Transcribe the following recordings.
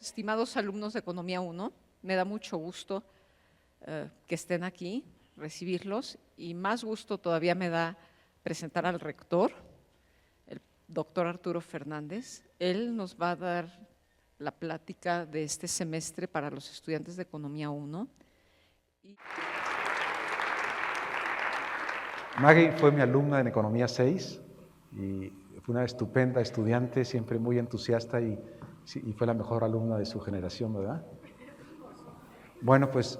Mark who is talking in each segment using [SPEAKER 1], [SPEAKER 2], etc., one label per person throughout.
[SPEAKER 1] estimados alumnos de Economía 1, me da mucho gusto que estén aquí, recibirlos, y más gusto todavía me da presentar al rector, el doctor Arturo Fernández. Él nos va a dar la plática de este semestre para los estudiantes de Economía 1.
[SPEAKER 2] Maggie fue mi alumna en Economía 6 y fue una estupenda estudiante, siempre muy entusiasta y fue la mejor alumna de su generación, ¿verdad? Bueno, pues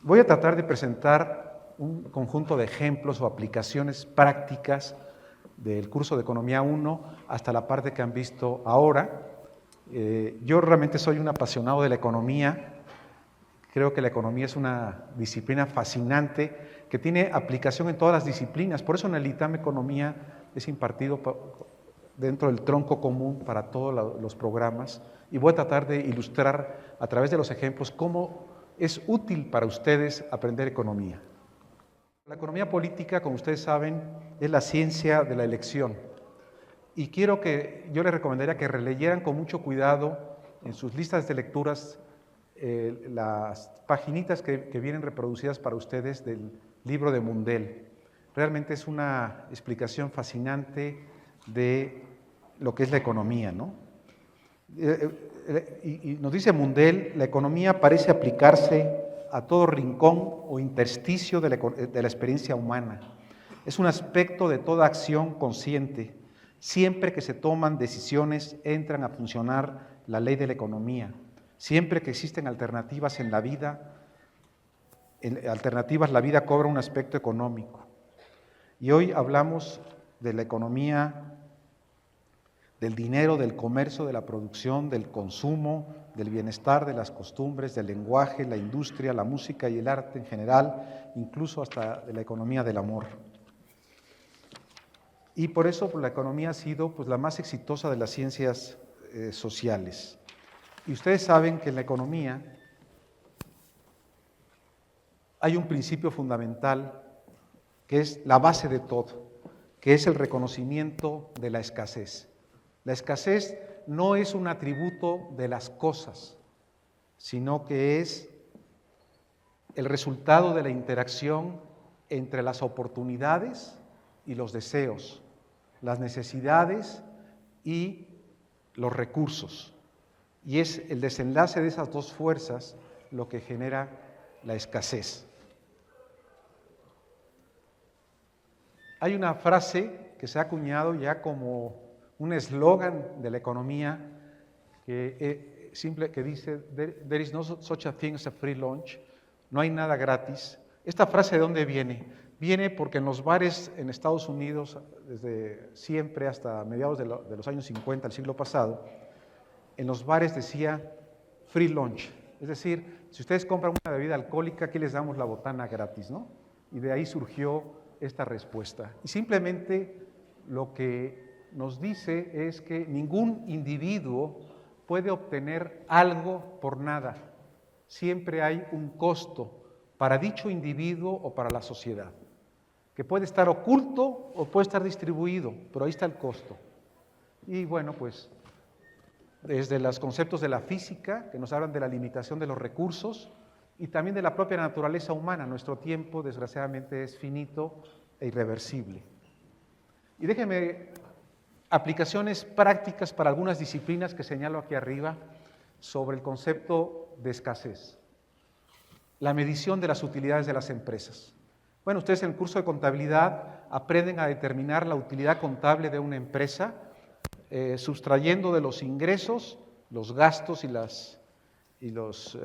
[SPEAKER 2] voy a tratar de presentar un conjunto de ejemplos o aplicaciones prácticas del curso de Economía 1 hasta la parte que han visto ahora. Yo realmente soy un apasionado de la economía. Creo que la economía es una disciplina fascinante que tiene aplicación en todas las disciplinas. Por eso en el ITAM Economía es impartido dentro del tronco común para todos los programas, y voy a tratar de ilustrar a través de los ejemplos cómo es útil para ustedes aprender economía. La economía política, como ustedes saben, es la ciencia de la elección, y yo les recomendaría que releyeran con mucho cuidado en sus listas de lecturas las paginitas que vienen reproducidas para ustedes del libro de Mundell. Realmente es una explicación fascinante de lo que es la economía, ¿no? Y nos dice Mundell, la economía parece aplicarse a todo rincón o intersticio de la experiencia humana. Es un aspecto de toda acción consciente. Siempre que se toman decisiones, entran a funcionar la ley de la economía. Siempre que existen alternativas en la vida, la vida cobra un aspecto económico. Y hoy hablamos de la economía, del dinero, del comercio, de la producción, del consumo, del bienestar, de las costumbres, del lenguaje, la industria, la música y el arte en general, incluso hasta de la economía del amor. Y por eso la economía ha sido la más exitosa de las ciencias sociales. Y ustedes saben que en la economía hay un principio fundamental que es la base de todo, que es el reconocimiento de la escasez. La escasez no es un atributo de las cosas, sino que es el resultado de la interacción entre las oportunidades y los deseos, las necesidades y los recursos. Y es el desenlace de esas dos fuerzas lo que genera la escasez. Hay una frase que se ha acuñado ya como un eslogan de la economía que dice "There is no such a thing as a free lunch", no hay nada gratis. ¿Esta frase de dónde viene? Viene porque en los bares en Estados Unidos, desde siempre hasta mediados de los años 50 del siglo pasado, en los bares decía free lunch, es decir, si ustedes compran una bebida alcohólica, aquí les damos la botana gratis, ¿no? Y de ahí surgió esta respuesta. Y simplemente lo que nos dice es que ningún individuo puede obtener algo por nada. Siempre hay un costo para dicho individuo o para la sociedad, que puede estar oculto o puede estar distribuido, pero ahí está el costo. Y bueno, pues desde los conceptos de la física, que nos hablan de la limitación de los recursos, y también de la propia naturaleza humana. Nuestro tiempo, desgraciadamente, es finito e irreversible. Y déjenme aplicaciones prácticas para algunas disciplinas que señalo aquí arriba sobre el concepto de escasez. La medición de las utilidades de las empresas. Bueno, ustedes en el curso de contabilidad aprenden a determinar la utilidad contable de una empresa, sustrayendo de los ingresos, los gastos y los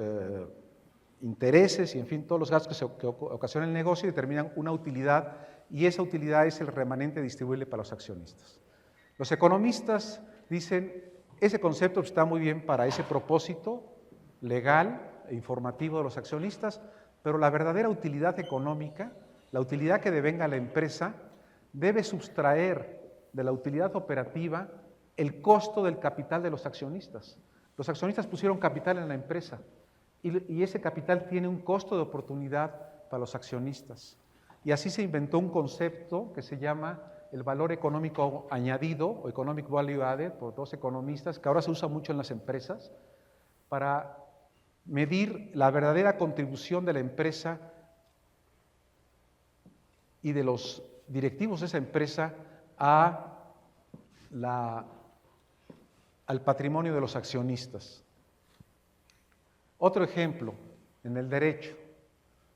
[SPEAKER 2] intereses y, en fin, todos los gastos que ocasiona el negocio, y determinan una utilidad, y esa utilidad es el remanente distribuible para los accionistas. Los economistas dicen, ese concepto está muy bien para ese propósito legal e informativo de los accionistas, pero la verdadera utilidad económica, la utilidad que devenga la empresa, debe sustraer de la utilidad operativa el costo del capital de los accionistas. Los accionistas pusieron capital en la empresa y ese capital tiene un costo de oportunidad para los accionistas. Y así se inventó un concepto que se llama el valor económico añadido, o Economic Value Added, por dos economistas, que ahora se usa mucho en las empresas, para medir la verdadera contribución de la empresa y de los directivos de esa empresa al patrimonio de los accionistas. Otro ejemplo, en el derecho.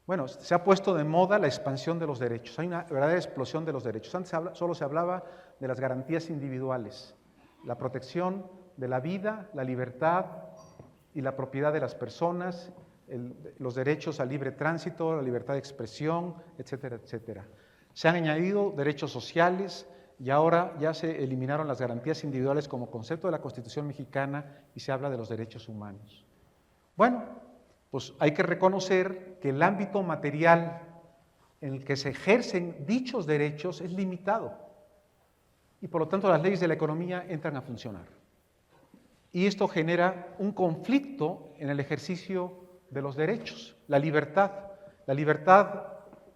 [SPEAKER 2] Bueno, se ha puesto de moda la expansión de los derechos. Hay una verdadera explosión de los derechos. Antes solo se hablaba de las garantías individuales, la protección de la vida, la libertad y la propiedad de las personas, los derechos al libre tránsito, la libertad de expresión, etcétera, etcétera. Se han añadido derechos sociales y ahora ya se eliminaron las garantías individuales como concepto de la Constitución mexicana y se habla de los derechos humanos. Bueno, pues hay que reconocer que el ámbito material en el que se ejercen dichos derechos es limitado y por lo tanto las leyes de la economía entran a funcionar. Y esto genera un conflicto en el ejercicio de los derechos. La libertad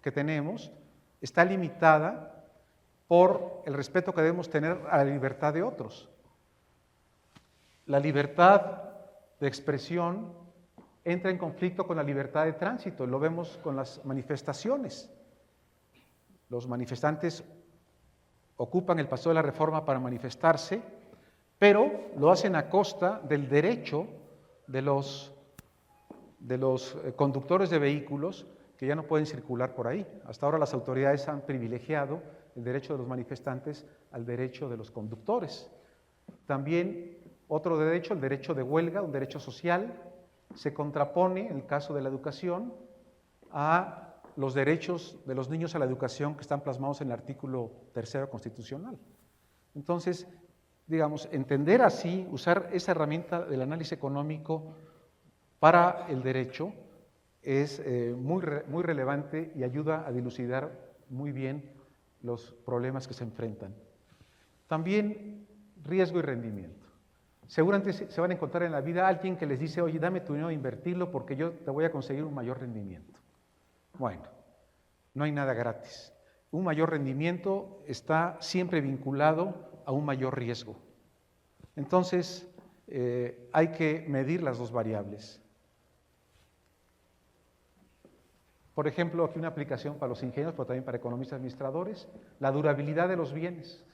[SPEAKER 2] que tenemos está limitada por el respeto que debemos tener a la libertad de otros. La libertad de expresión entra en conflicto con la libertad de tránsito, lo vemos con las manifestaciones. Los manifestantes ocupan el Paseo de la Reforma para manifestarse, pero lo hacen a costa del derecho de los conductores de vehículos que ya no pueden circular por ahí. Hasta ahora las autoridades han privilegiado el derecho de los manifestantes al derecho de los conductores. También otro derecho, el derecho de huelga, un derecho social, se contrapone, en el caso de la educación, a los derechos de los niños a la educación que están plasmados en el artículo 3 constitucional. Entonces, digamos, entender así, usar esa herramienta del análisis económico para el derecho es muy relevante y ayuda a dilucidar muy bien los problemas que se enfrentan. También riesgo y rendimiento. Seguramente se van a encontrar en la vida alguien que les dice, oye, dame tu dinero a invertirlo porque yo te voy a conseguir un mayor rendimiento. Bueno, no hay nada gratis. Un mayor rendimiento está siempre vinculado a un mayor riesgo. Entonces, hay que medir las dos variables. Por ejemplo, aquí una aplicación para los ingenieros, pero también para economistas administradores, la durabilidad de los bienes.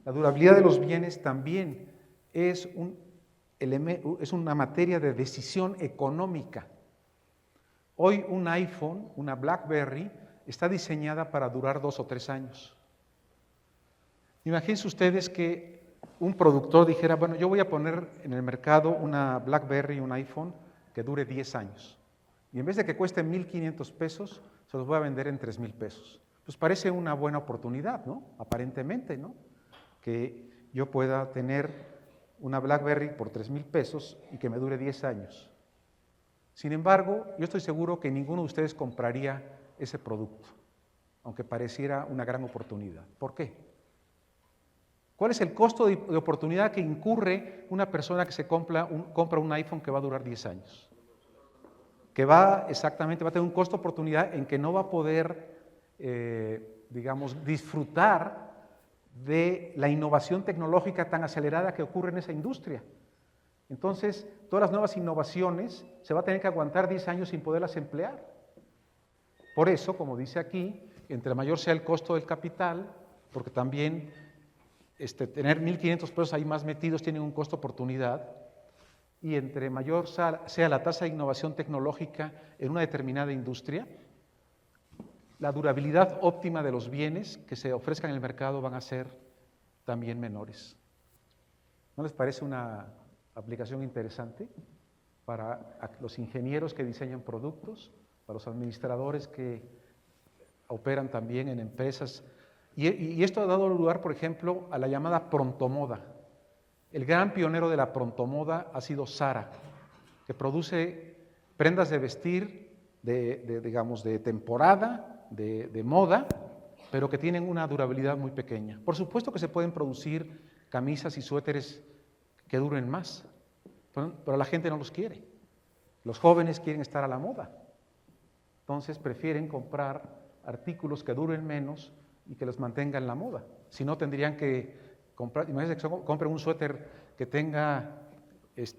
[SPEAKER 2] La durabilidad de los bienes también es una materia de decisión económica. Hoy un iPhone, una BlackBerry, está diseñada para durar 2 o 3 años. Imagínense ustedes que un productor dijera, bueno, yo voy a poner en el mercado una BlackBerry, un iPhone, que dure 10 años. Y en vez de que cueste 1,500 pesos, se los voy a vender en 3,000 pesos. Pues parece una buena oportunidad, ¿no? Aparentemente, ¿no? Que yo pueda tener una BlackBerry por 3,000 pesos y que me dure 10 años. Sin embargo, yo estoy seguro que ninguno de ustedes compraría ese producto, aunque pareciera una gran oportunidad. ¿Por qué? ¿Cuál es el costo de oportunidad que incurre una persona que se compra un iPhone que va a durar 10 años? Que va a tener un costo de oportunidad en que no va a poder, digamos, disfrutar de la innovación tecnológica tan acelerada que ocurre en esa industria. Entonces, todas las nuevas innovaciones se va a tener que aguantar 10 años sin poderlas emplear. Por eso, como dice aquí, entre mayor sea el costo del capital, porque también tener 1,500 pesos ahí más metidos tiene un costo de oportunidad, y entre mayor sea la tasa de innovación tecnológica en una determinada industria, la durabilidad óptima de los bienes que se ofrezcan en el mercado van a ser también menores. ¿No les parece una aplicación interesante para los ingenieros que diseñan productos, para los administradores que operan también en empresas? Y esto ha dado lugar, por ejemplo, a la llamada prontomoda. El gran pionero de la prontomoda ha sido Zara, que produce prendas de vestir digamos, de temporada, de moda, pero que tienen una durabilidad muy pequeña. Por supuesto que se pueden producir camisas y suéteres que duren más, pero la gente no los quiere. Los jóvenes quieren estar a la moda. Entonces prefieren comprar artículos que duren menos y que los mantengan en la moda. Si no, tendrían que comprar, imagínense que compren un suéter que tenga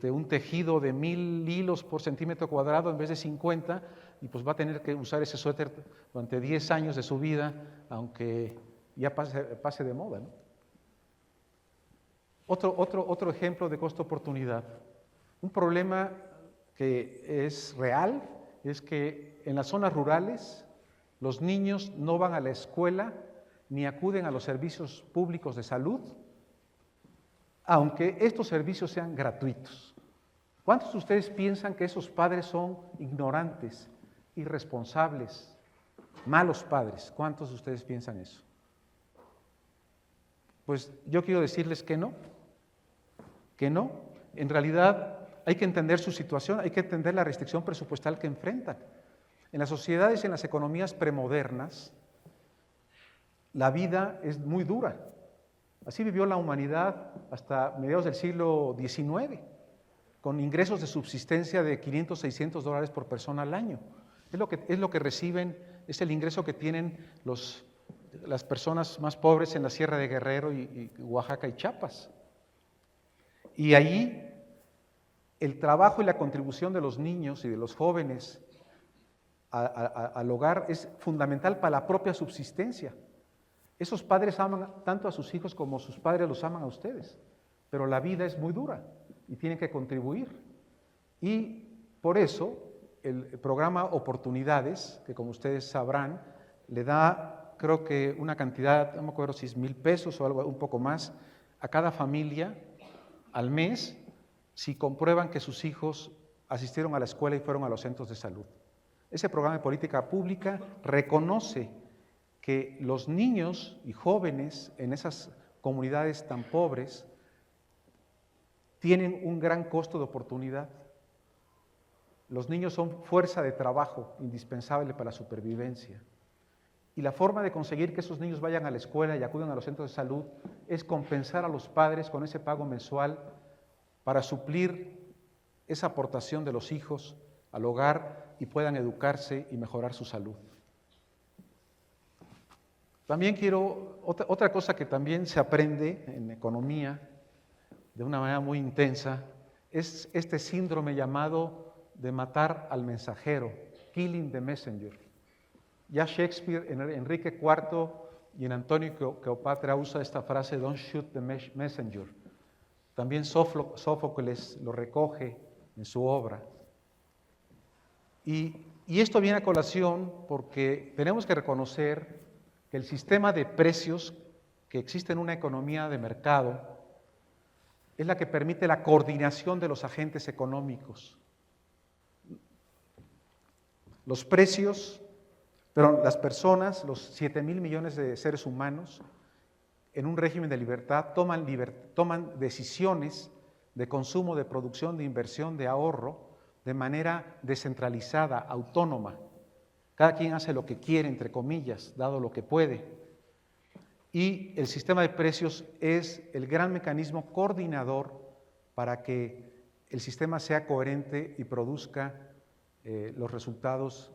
[SPEAKER 2] un tejido de 1000 hilos por centímetro cuadrado en vez de 50, y pues va a tener que usar ese suéter durante 10 años de su vida, aunque ya pase de moda, ¿no? Otro ejemplo de costo-oportunidad. Un problema que es real es que en las zonas rurales los niños no van a la escuela ni acuden a los servicios públicos de salud, aunque estos servicios sean gratuitos. ¿Cuántos de ustedes piensan que esos padres son ignorantes, irresponsables, malos padres? ¿Cuántos de ustedes piensan eso? Pues yo quiero decirles que no. En realidad hay que entender su situación, hay que entender la restricción presupuestal que enfrentan. En las sociedades y en las economías premodernas, la vida es muy dura. Así vivió la humanidad hasta mediados del siglo XIX, con ingresos de subsistencia de $500, $600 por persona al año. Es lo que reciben, es el ingreso que tienen las personas más pobres en la Sierra de Guerrero y Oaxaca y Chiapas. Y allí el trabajo y la contribución de los niños y de los jóvenes al hogar es fundamental para la propia subsistencia. Esos padres aman tanto a sus hijos como sus padres los aman a ustedes, pero la vida es muy dura y tienen que contribuir. Y por eso el programa Oportunidades, que como ustedes sabrán, le da, creo que una cantidad, no me acuerdo si es $1000 o algo un poco más, a cada familia al mes, si comprueban que sus hijos asistieron a la escuela y fueron a los centros de salud. Ese programa de política pública reconoce que los niños y jóvenes en esas comunidades tan pobres tienen un gran costo de oportunidad. Los niños son fuerza de trabajo indispensable para la supervivencia. Y la forma de conseguir que esos niños vayan a la escuela y acudan a los centros de salud es compensar a los padres con ese pago mensual para suplir esa aportación de los hijos al hogar y puedan educarse y mejorar su salud. También otra cosa que también se aprende en economía de una manera muy intensa es este síndrome llamado de matar al mensajero, killing the messenger. Ya Shakespeare, en Enrique IV y en Antonio Cleopatra usa esta frase, don't shoot the messenger. También Sófocles lo recoge en su obra. Y esto viene a colación porque tenemos que reconocer que el sistema de precios que existe en una economía de mercado es la que permite la coordinación de los agentes económicos. Los precios, pero las personas, los 7,000 millones de seres humanos, en un régimen de libertad, toman decisiones de consumo, de producción, de inversión, de ahorro, de manera descentralizada, autónoma. Cada quien hace lo que quiere, entre comillas, dado lo que puede. Y el sistema de precios es el gran mecanismo coordinador para que el sistema sea coherente y produzca los resultados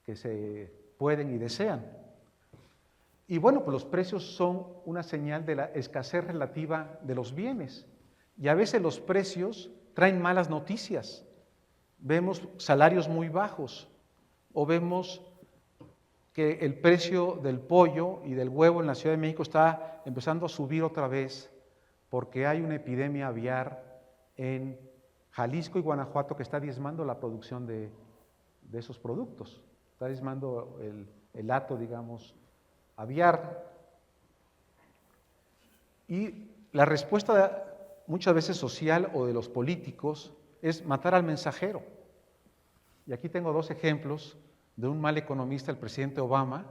[SPEAKER 2] que se pueden y desean. Y bueno, pues los precios son una señal de la escasez relativa de los bienes. Y a veces los precios traen malas noticias. Vemos salarios muy bajos o vemos que el precio del pollo y del huevo en la Ciudad de México está empezando a subir otra vez porque hay una epidemia aviar en Jalisco y Guanajuato que está diezmando la producción de esos productos. Está diezmando el hato, digamos, aviar. Y la respuesta muchas veces social o de los políticos es matar al mensajero. Y aquí tengo dos ejemplos de un mal economista, el presidente Obama,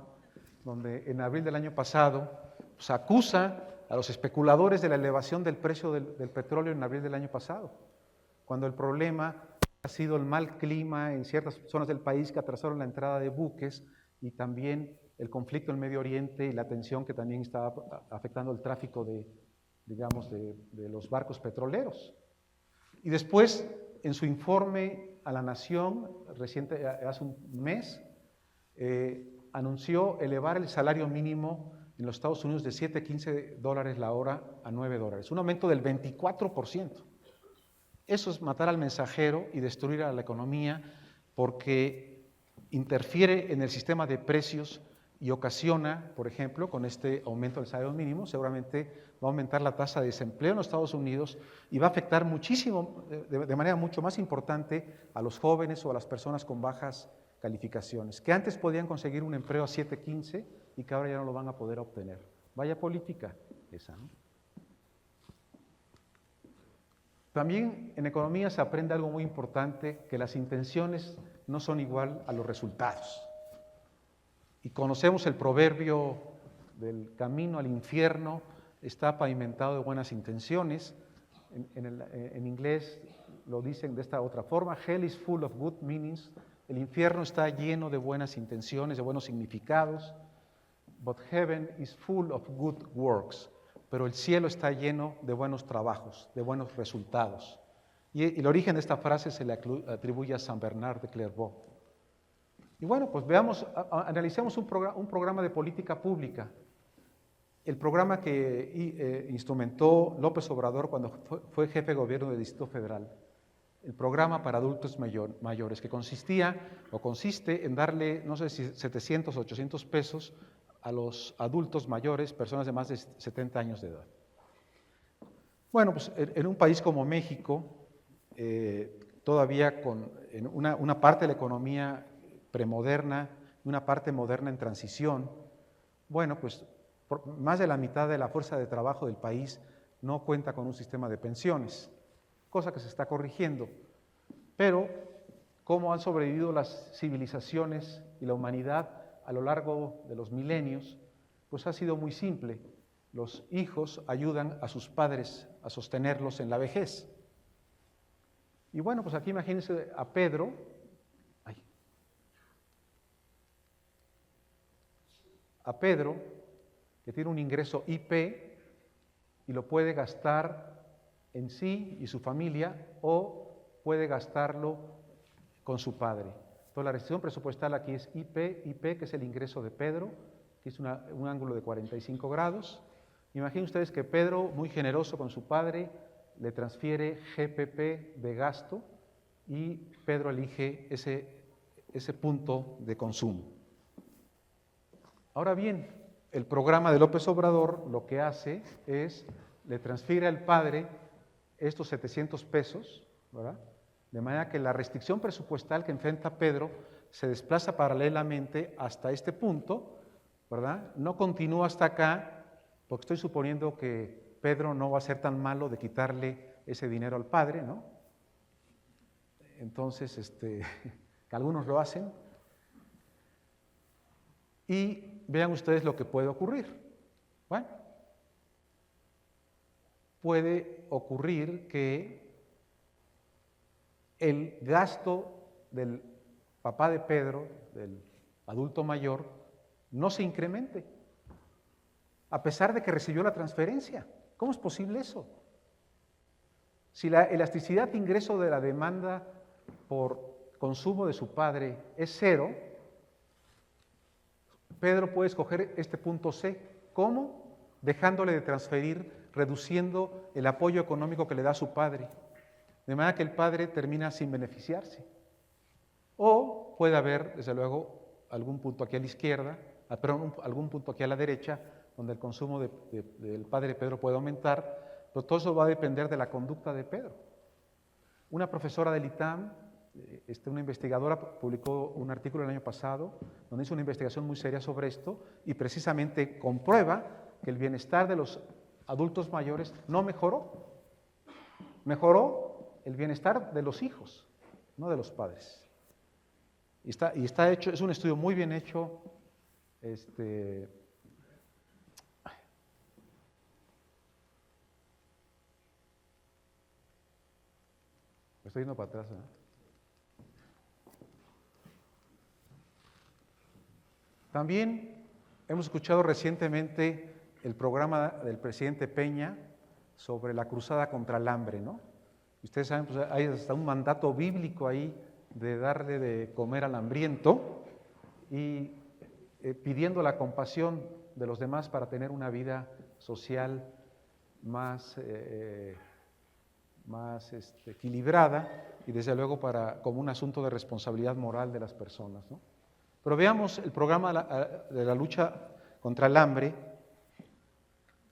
[SPEAKER 2] donde en abril del año pasado pues, acusa a los especuladores de la elevación del precio del petróleo en abril del año pasado, cuando el problema ha sido el mal clima en ciertas zonas del país que atrasaron la entrada de buques y también el conflicto en Medio Oriente y la tensión que también estaba afectando el tráfico de los barcos petroleros. Y después, en su informe a la Nación, hace un mes, anunció elevar el salario mínimo en los Estados Unidos de 7, 15 dólares la hora a 9 dólares, un aumento del 24%. Eso es matar al mensajero y destruir a la economía porque interfiere en el sistema de precios y ocasiona, por ejemplo, con este aumento del salario mínimo, seguramente va a aumentar la tasa de desempleo en los Estados Unidos y va a afectar muchísimo, de manera mucho más importante, a los jóvenes o a las personas con bajas calificaciones, que antes podían conseguir un empleo a 7.15 y que ahora ya no lo van a poder obtener. Vaya política esa, ¿no? También en economía se aprende algo muy importante, que las intenciones no son igual a los resultados. Y conocemos el proverbio del camino al infierno está pavimentado de buenas intenciones. En inglés lo dicen de esta otra forma: Hell is full of good meanings. El infierno está lleno de buenas intenciones, de buenos significados. But heaven is full of good works. Pero el cielo está lleno de buenos trabajos, de buenos resultados. Y el origen de esta frase se le atribuye a San Bernard de Clairvaux. Y bueno, pues veamos, analicemos un programa de política pública. El programa que instrumentó López Obrador cuando fue jefe de gobierno del Distrito Federal. El programa para adultos mayores, que consiste en darle, no sé si 700 o 800 pesos a los adultos mayores, personas de más de 70 años de edad. Bueno, pues en un país como México, todavía con una parte de la economía premoderna y una parte moderna en transición, bueno, pues más de la mitad de la fuerza de trabajo del país no cuenta con un sistema de pensiones, cosa que se está corrigiendo. Pero, ¿cómo han sobrevivido las civilizaciones y la humanidad a lo largo de los milenios? Pues ha sido muy simple. Los hijos ayudan a sus padres a sostenerlos en la vejez. Y bueno, pues aquí imagínense a Pedro, que tiene un ingreso IP y lo puede gastar en sí y su familia, o puede gastarlo con su padre. Entonces la restricción presupuestal aquí es IP, que es el ingreso de Pedro, que es un ángulo de 45 grados. Imaginen ustedes que Pedro, muy generoso con su padre, le transfiere GPP de gasto y Pedro elige ese punto de consumo. Ahora bien, el programa de López Obrador lo que hace es, le transfiere al padre estos 700 pesos, ¿verdad? De manera que la restricción presupuestal que enfrenta Pedro se desplaza paralelamente hasta este punto, ¿verdad? No continúa hasta acá, porque estoy suponiendo que Pedro no va a ser tan malo de quitarle ese dinero al padre, ¿no? Entonces, que algunos lo hacen. Y vean ustedes lo que puede ocurrir. Bueno, puede ocurrir que el gasto del papá de Pedro, del adulto mayor, no se incremente, a pesar de que recibió la transferencia. ¿Cómo es posible eso? Si la elasticidad de ingreso de la demanda por consumo de su padre es 0, Pedro puede escoger este punto C. ¿Cómo? Dejándole de transferir, reduciendo el apoyo económico que le da a su padre, de manera que el padre termina sin beneficiarse. O puede haber, desde luego, algún punto aquí a la izquierda, algún punto aquí a la derecha, donde el consumo del padre Pedro puede aumentar, pero todo eso va a depender de la conducta de Pedro. Una profesora del ITAM, una investigadora, publicó un artículo el año pasado, donde hizo una investigación muy seria sobre esto, y precisamente comprueba que el bienestar de los adultos mayores no mejoró. Mejoró el bienestar de los hijos, no de los padres. Y está hecho, es un estudio muy bien hecho. Me estoy yendo para atrás, ¿eh? También hemos escuchado recientemente el programa del presidente Peña sobre la cruzada contra el hambre, ¿no? Ustedes saben, pues hay hasta un mandato bíblico ahí de darle de comer al hambriento y pidiendo la compasión de los demás para tener una vida social más equilibrada y desde luego como un asunto de responsabilidad moral de las personas, ¿no? Pero veamos el programa de la lucha contra el hambre,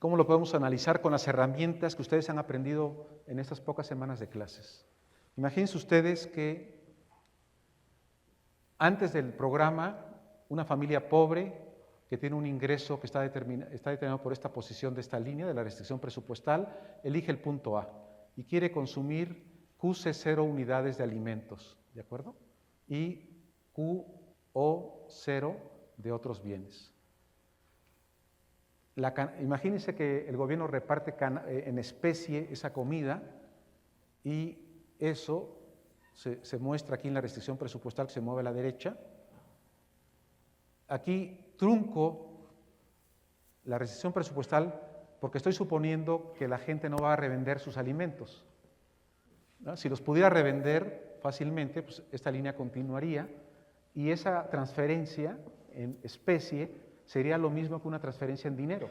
[SPEAKER 2] cómo lo podemos analizar con las herramientas que ustedes han aprendido en estas pocas semanas de clases. Imagínense ustedes que antes del programa, una familia pobre que tiene un ingreso que está determinado por esta posición de esta línea de la restricción presupuestal, elige el punto A y quiere consumir QC0 unidades de alimentos, ¿de acuerdo? Y QO0 de otros bienes. Imagínense que el gobierno reparte en especie esa comida y eso se muestra aquí en la restricción presupuestal que se mueve a la derecha. Aquí trunco la restricción presupuestal porque estoy suponiendo que la gente no va a revender sus alimentos, ¿no? Si los pudiera revender fácilmente, pues esta línea continuaría y esa transferencia en especie sería lo mismo que una transferencia en dinero.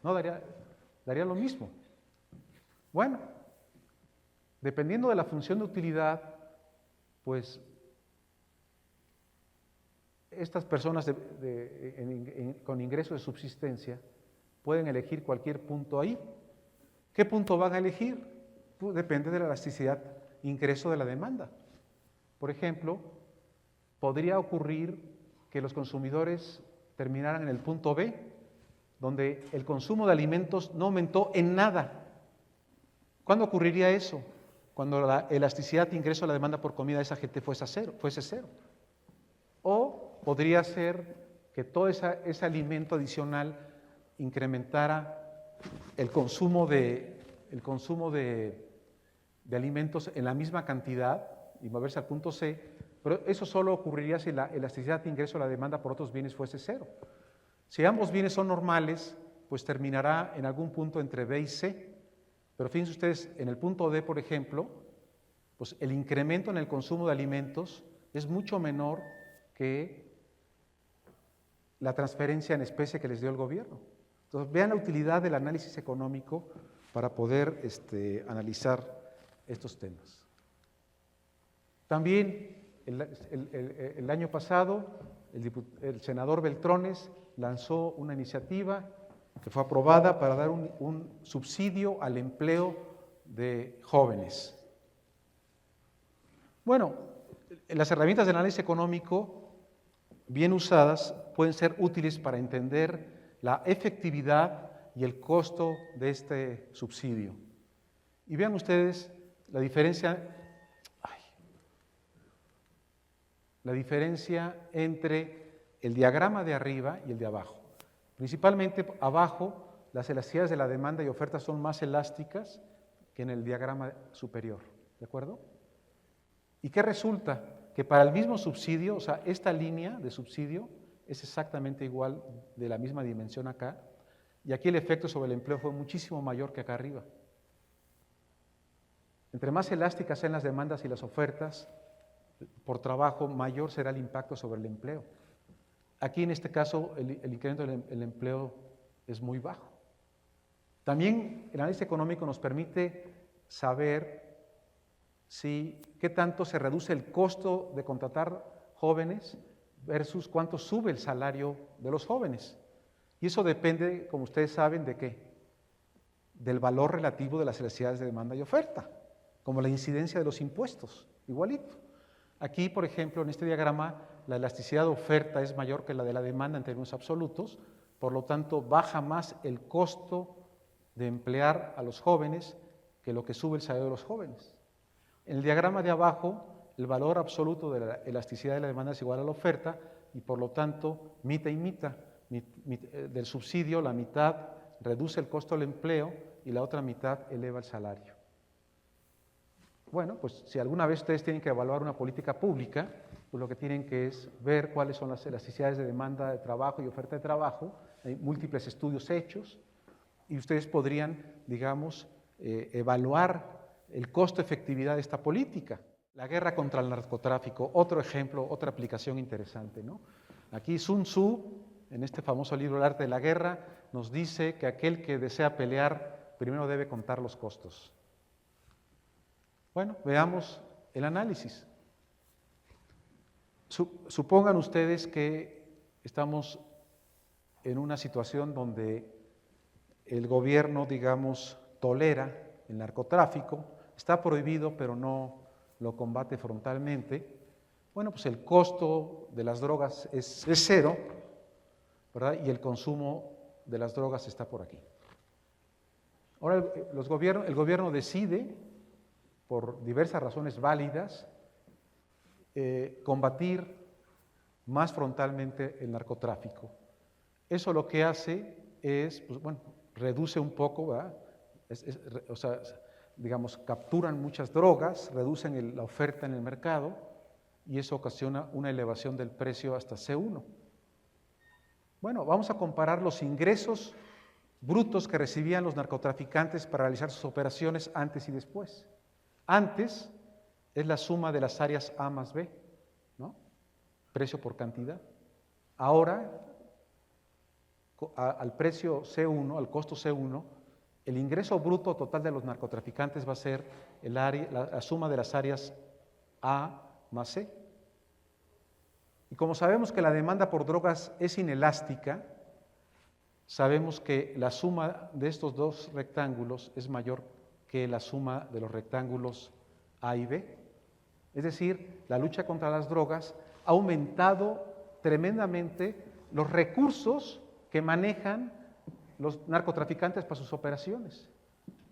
[SPEAKER 2] No daría lo mismo. Bueno, dependiendo de la función de utilidad, pues estas personas con ingreso de subsistencia pueden elegir cualquier punto ahí. ¿Qué punto van a elegir? Pues depende de la elasticidad ingreso de la demanda. Por ejemplo, podría ocurrir que los consumidores terminaran en el punto B, donde el consumo de alimentos no aumentó en nada. ¿Cuándo ocurriría eso? Cuando la elasticidad de ingreso de la demanda por comida de esa gente fuese cero. O podría ser que todo ese alimento adicional incrementara el consumo de alimentos en la misma cantidad y moverse al punto C, pero eso solo ocurriría si la elasticidad de ingreso de la demanda por otros bienes fuese cero. Si ambos bienes son normales, pues terminará en algún punto entre B y C, pero fíjense ustedes, en el punto D, por ejemplo, pues el incremento en el consumo de alimentos es mucho menor que la transferencia en especie que les dio el gobierno. Entonces, vean la utilidad del análisis económico para poder analizar estos temas. También el año pasado, el senador Beltrones lanzó una iniciativa que fue aprobada para dar un subsidio al empleo de jóvenes. Bueno, las herramientas de análisis económico bien usadas pueden ser útiles para entender la efectividad y el costo de este subsidio. Y vean ustedes la diferencia entre el diagrama de arriba y el de abajo. Principalmente abajo, las elasticidades de la demanda y oferta son más elásticas que en el diagrama superior, ¿de acuerdo? ¿Y qué resulta? Que para el mismo subsidio, o sea, esta línea de subsidio es exactamente igual de la misma dimensión acá, y aquí el efecto sobre el empleo fue muchísimo mayor que acá arriba. Entre más elásticas sean las demandas y las ofertas por trabajo, mayor será el impacto sobre el empleo. Aquí en este caso el incremento del empleo es muy bajo. También el análisis económico nos permite saber qué tanto se reduce el costo de contratar jóvenes versus cuánto sube el salario de los jóvenes. Y eso depende, como ustedes saben, ¿de qué? Del valor relativo de las elasticidades de demanda y oferta, como la incidencia de los impuestos, igualito. Aquí, por ejemplo, en este diagrama, la elasticidad de oferta es mayor que la de la demanda en términos absolutos, por lo tanto, baja más el costo de emplear a los jóvenes que lo que sube el salario de los jóvenes. En el diagrama de abajo, el valor absoluto de la elasticidad de la demanda es igual a la oferta y, por lo tanto, mitad y mitad. Del subsidio, la mitad reduce el costo del empleo y la otra mitad eleva el salario. Bueno, pues si alguna vez ustedes tienen que evaluar una política pública, pues lo que tienen que es ver cuáles son las elasticidades de demanda de trabajo y oferta de trabajo. Hay múltiples estudios hechos y ustedes podrían, digamos, evaluar el costo-efectividad de esta política. La guerra contra el narcotráfico, otro ejemplo, otra aplicación interesante, ¿no? Aquí Sun Tzu en este famoso libro El arte de la guerra, nos dice que aquel que desea pelear primero debe contar los costos. Bueno, veamos el análisis. Supongan ustedes que estamos en una situación donde el gobierno, digamos, tolera el narcotráfico, está prohibido pero no lo combate frontalmente. Bueno, pues el costo de las drogas es cero, ¿verdad? Y el consumo de las drogas está por aquí. Ahora el gobierno decide, por diversas razones válidas, combatir más frontalmente el narcotráfico. Eso lo que hace es, pues, bueno, reduce un poco, ¿verdad? O sea, digamos, capturan muchas drogas, reducen la oferta en el mercado y eso ocasiona una elevación del precio hasta C1. Bueno, vamos a comparar los ingresos brutos que recibían los narcotraficantes para realizar sus operaciones antes y después. Antes es la suma de las áreas A más B, ¿no? Precio por cantidad. Ahora, al precio C1, al costo C1, el ingreso bruto total de los narcotraficantes va a ser la suma de las áreas A más C. Y como sabemos que la demanda por drogas es inelástica, sabemos que la suma de estos dos rectángulos es mayor que la suma de los rectángulos A y B. Es decir, la lucha contra las drogas ha aumentado tremendamente los recursos que manejan los narcotraficantes para sus operaciones.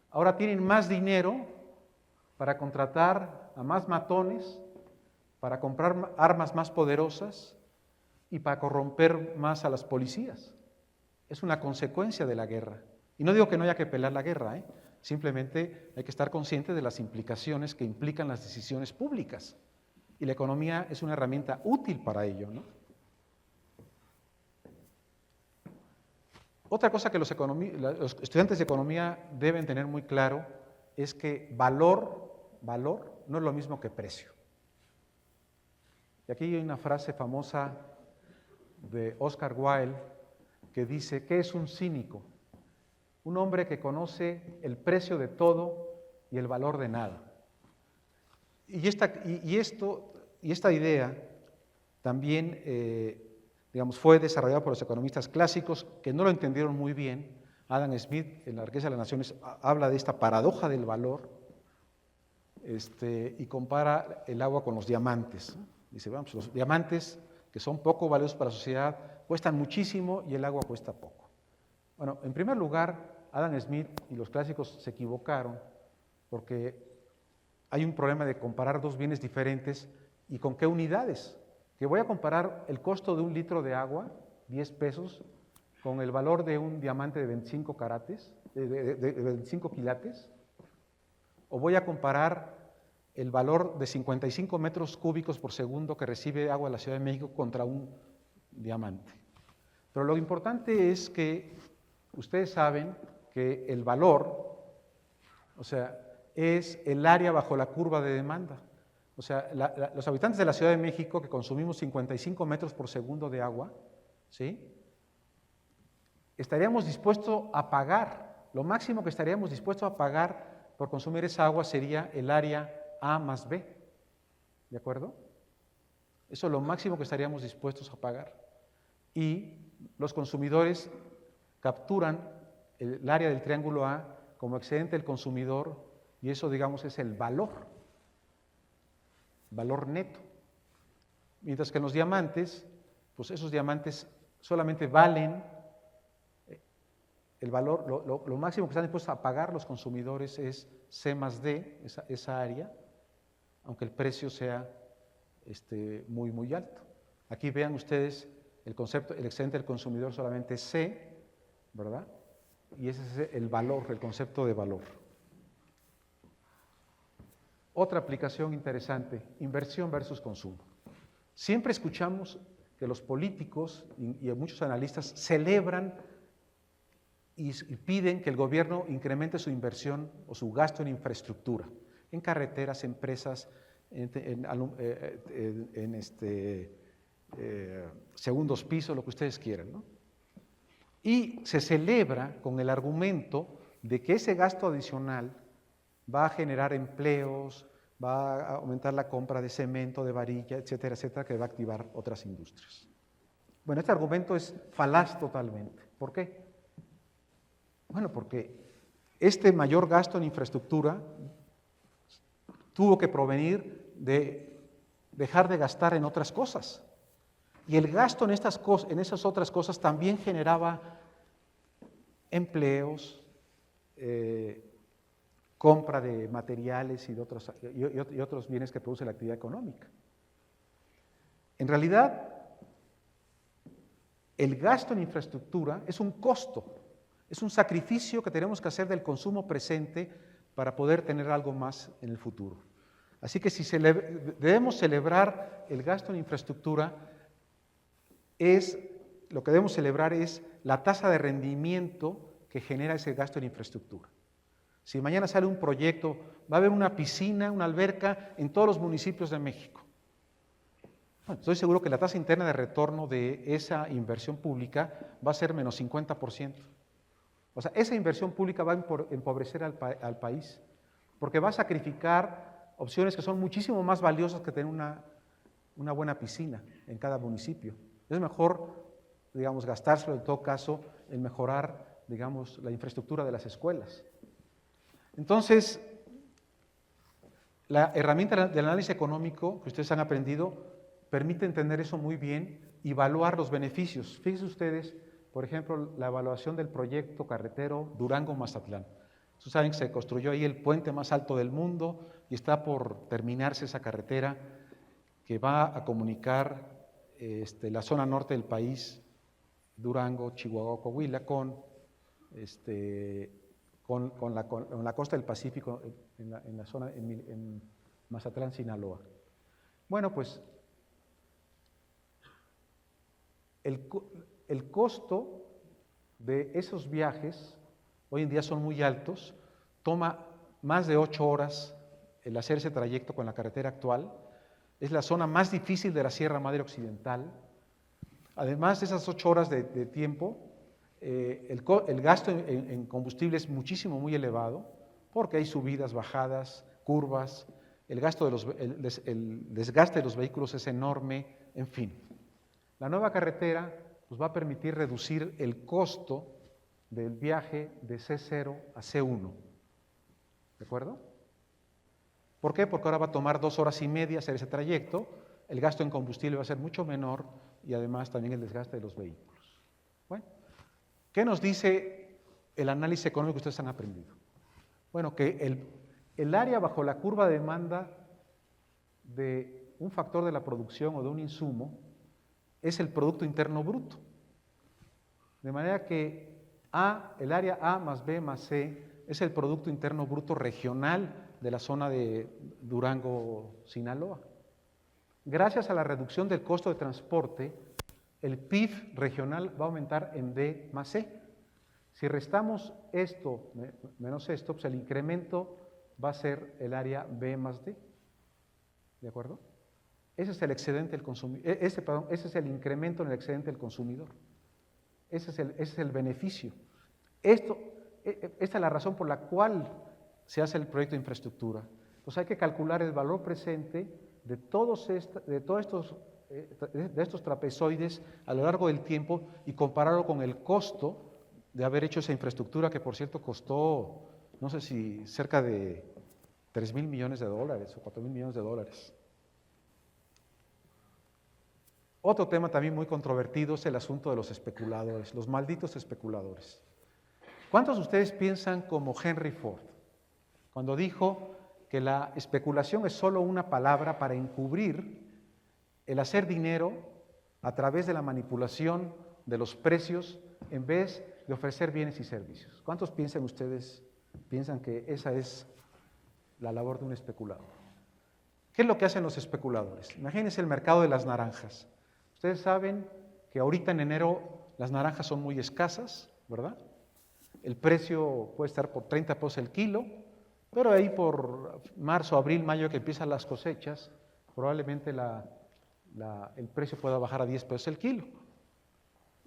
[SPEAKER 2] Ahora tienen más dinero para contratar a más matones, para comprar armas más poderosas y para corromper más a las policías. Es una consecuencia de la guerra. Y no digo que no haya que pelear la guerra, simplemente hay que estar consciente de las implicaciones que implican las decisiones públicas. Y la economía es una herramienta útil para ello, ¿no? Otra cosa que los estudiantes de economía deben tener muy claro es que valor no es lo mismo que precio. Y aquí hay una frase famosa de Oscar Wilde que dice, ¿qué es un cínico? Un hombre que conoce el precio de todo y el valor de nada. Y esta idea también, digamos, fue desarrollada por los economistas clásicos que no lo entendieron muy bien. Adam Smith, en La riqueza de las naciones, habla de esta paradoja del valor y compara el agua con los diamantes. Dice, vamos, los diamantes, que son poco valiosos para la sociedad, cuestan muchísimo y el agua cuesta poco. Bueno, en primer lugar, Adam Smith y los clásicos se equivocaron porque hay un problema de comparar dos bienes diferentes y con qué unidades. Que voy a comparar el costo de un litro de agua, 10 pesos, con el valor de un diamante de 25 quilates, o voy a comparar el valor de 55 metros cúbicos por segundo que recibe agua en la Ciudad de México contra un diamante. Pero lo importante es que ustedes saben que el valor, o sea, es el área bajo la curva de demanda. O sea, los habitantes de la Ciudad de México que consumimos 55 metros por segundo de agua, ¿sí? Estaríamos dispuestos a pagar, lo máximo que estaríamos dispuestos a pagar por consumir esa agua sería el área A más B, ¿de acuerdo? Eso es lo máximo que estaríamos dispuestos a pagar. Y los consumidores capturan el área del triángulo A como excedente del consumidor y eso, digamos, es el valor neto. Mientras que en los diamantes, pues esos diamantes solamente valen el valor, lo máximo que están dispuestos a pagar los consumidores es C más D, esa área, aunque el precio sea muy, muy alto. Aquí vean ustedes el concepto, el excedente del consumidor solamente es C, ¿verdad? Y ese es el valor, el concepto de valor. Otra aplicación interesante, inversión versus consumo. Siempre escuchamos que los políticos y muchos analistas celebran y piden que el gobierno incremente su inversión o su gasto en infraestructura, en carreteras, empresas, segundos pisos, lo que ustedes quieran, ¿no? Y se celebra con el argumento de que ese gasto adicional va a generar empleos, va a aumentar la compra de cemento, de varilla, etcétera, etcétera, que va a activar otras industrias. Bueno, este argumento es falaz totalmente. ¿Por qué? Bueno, porque este mayor gasto en infraestructura tuvo que provenir de dejar de gastar en otras cosas. Y el gasto en esas otras cosas también generaba empleos, compra de materiales y otros bienes que produce la actividad económica. En realidad, el gasto en infraestructura es un costo, es un sacrificio que tenemos que hacer del consumo presente para poder tener algo más en el futuro. Así que si debemos celebrar el gasto en infraestructura, lo que debemos celebrar es la tasa de rendimiento que genera ese gasto en infraestructura. Si mañana sale un proyecto, va a haber una piscina, una alberca en todos los municipios de México. Bueno, estoy seguro que la tasa interna de retorno de esa inversión pública va a ser menos 50%. O sea, esa inversión pública va a empobrecer al país, porque va a sacrificar opciones que son muchísimo más valiosas que tener una buena piscina en cada municipio. Es mejor, digamos, gastárselo en todo caso en mejorar, digamos, la infraestructura de las escuelas. Entonces, la herramienta del análisis económico que ustedes han aprendido permite entender eso muy bien y evaluar los beneficios. Fíjense ustedes, por ejemplo, la evaluación del proyecto carretero Durango-Mazatlán. Ustedes saben que se construyó ahí el puente más alto del mundo y está por terminarse esa carretera que va a comunicar la zona norte del país, Durango, Chihuahua, Coahuila, con la costa del Pacífico, en la zona, en Mazatlán, Sinaloa. Bueno, pues el costo de esos viajes hoy en día son muy altos, toma más de 8 horas el hacer ese trayecto con la carretera actual, es la zona más difícil de la Sierra Madre Occidental. Además de esas 8 horas de tiempo, el gasto en combustible es muchísimo, muy elevado, porque hay subidas, bajadas, curvas, el desgaste de los vehículos es enorme, en fin. La nueva carretera nos va a permitir reducir el costo del viaje de C0 a C1. ¿De acuerdo? ¿Por qué? Porque ahora va a tomar 2 horas y media hacer ese trayecto, el gasto en combustible va a ser mucho menor y además también el desgaste de los vehículos. Bueno, ¿qué nos dice el análisis económico que ustedes han aprendido? Bueno, que el área bajo la curva de demanda de un factor de la producción o de un insumo es el Producto Interno Bruto. De manera que el área A más B más C es el Producto Interno Bruto regional de la zona de Durango-Sinaloa. Gracias a la reducción del costo de transporte, el PIB regional va a aumentar en D más C. Si restamos esto menos esto, pues el incremento va a ser el área B más D. ¿De acuerdo? Ese es el excedente del consumidor. Ese es el incremento en el excedente del consumidor. Ese es el beneficio. Esta es la razón por la cual se hace el proyecto de infraestructura. Entonces hay que calcular el valor presente de todos estos trapezoides a lo largo del tiempo y compararlo con el costo de haber hecho esa infraestructura, que por cierto costó, no sé si cerca de $3,000 millones o $4,000 millones. Otro tema también muy controvertido es el asunto de los especuladores, los malditos especuladores. ¿Cuántos de ustedes piensan como Henry Ford, cuando dijo que la especulación es solo una palabra para encubrir el hacer dinero a través de la manipulación de los precios en vez de ofrecer bienes y servicios? ¿Cuántos piensan que esa es la labor de un especulador? ¿Qué es lo que hacen los especuladores? Imagínense el mercado de las naranjas. Ustedes saben que ahorita en enero las naranjas son muy escasas, ¿verdad? El precio puede estar por 30 pesos el kilo, pero ahí por marzo, abril, mayo que empiezan las cosechas, probablemente el precio pueda bajar a 10 pesos el kilo.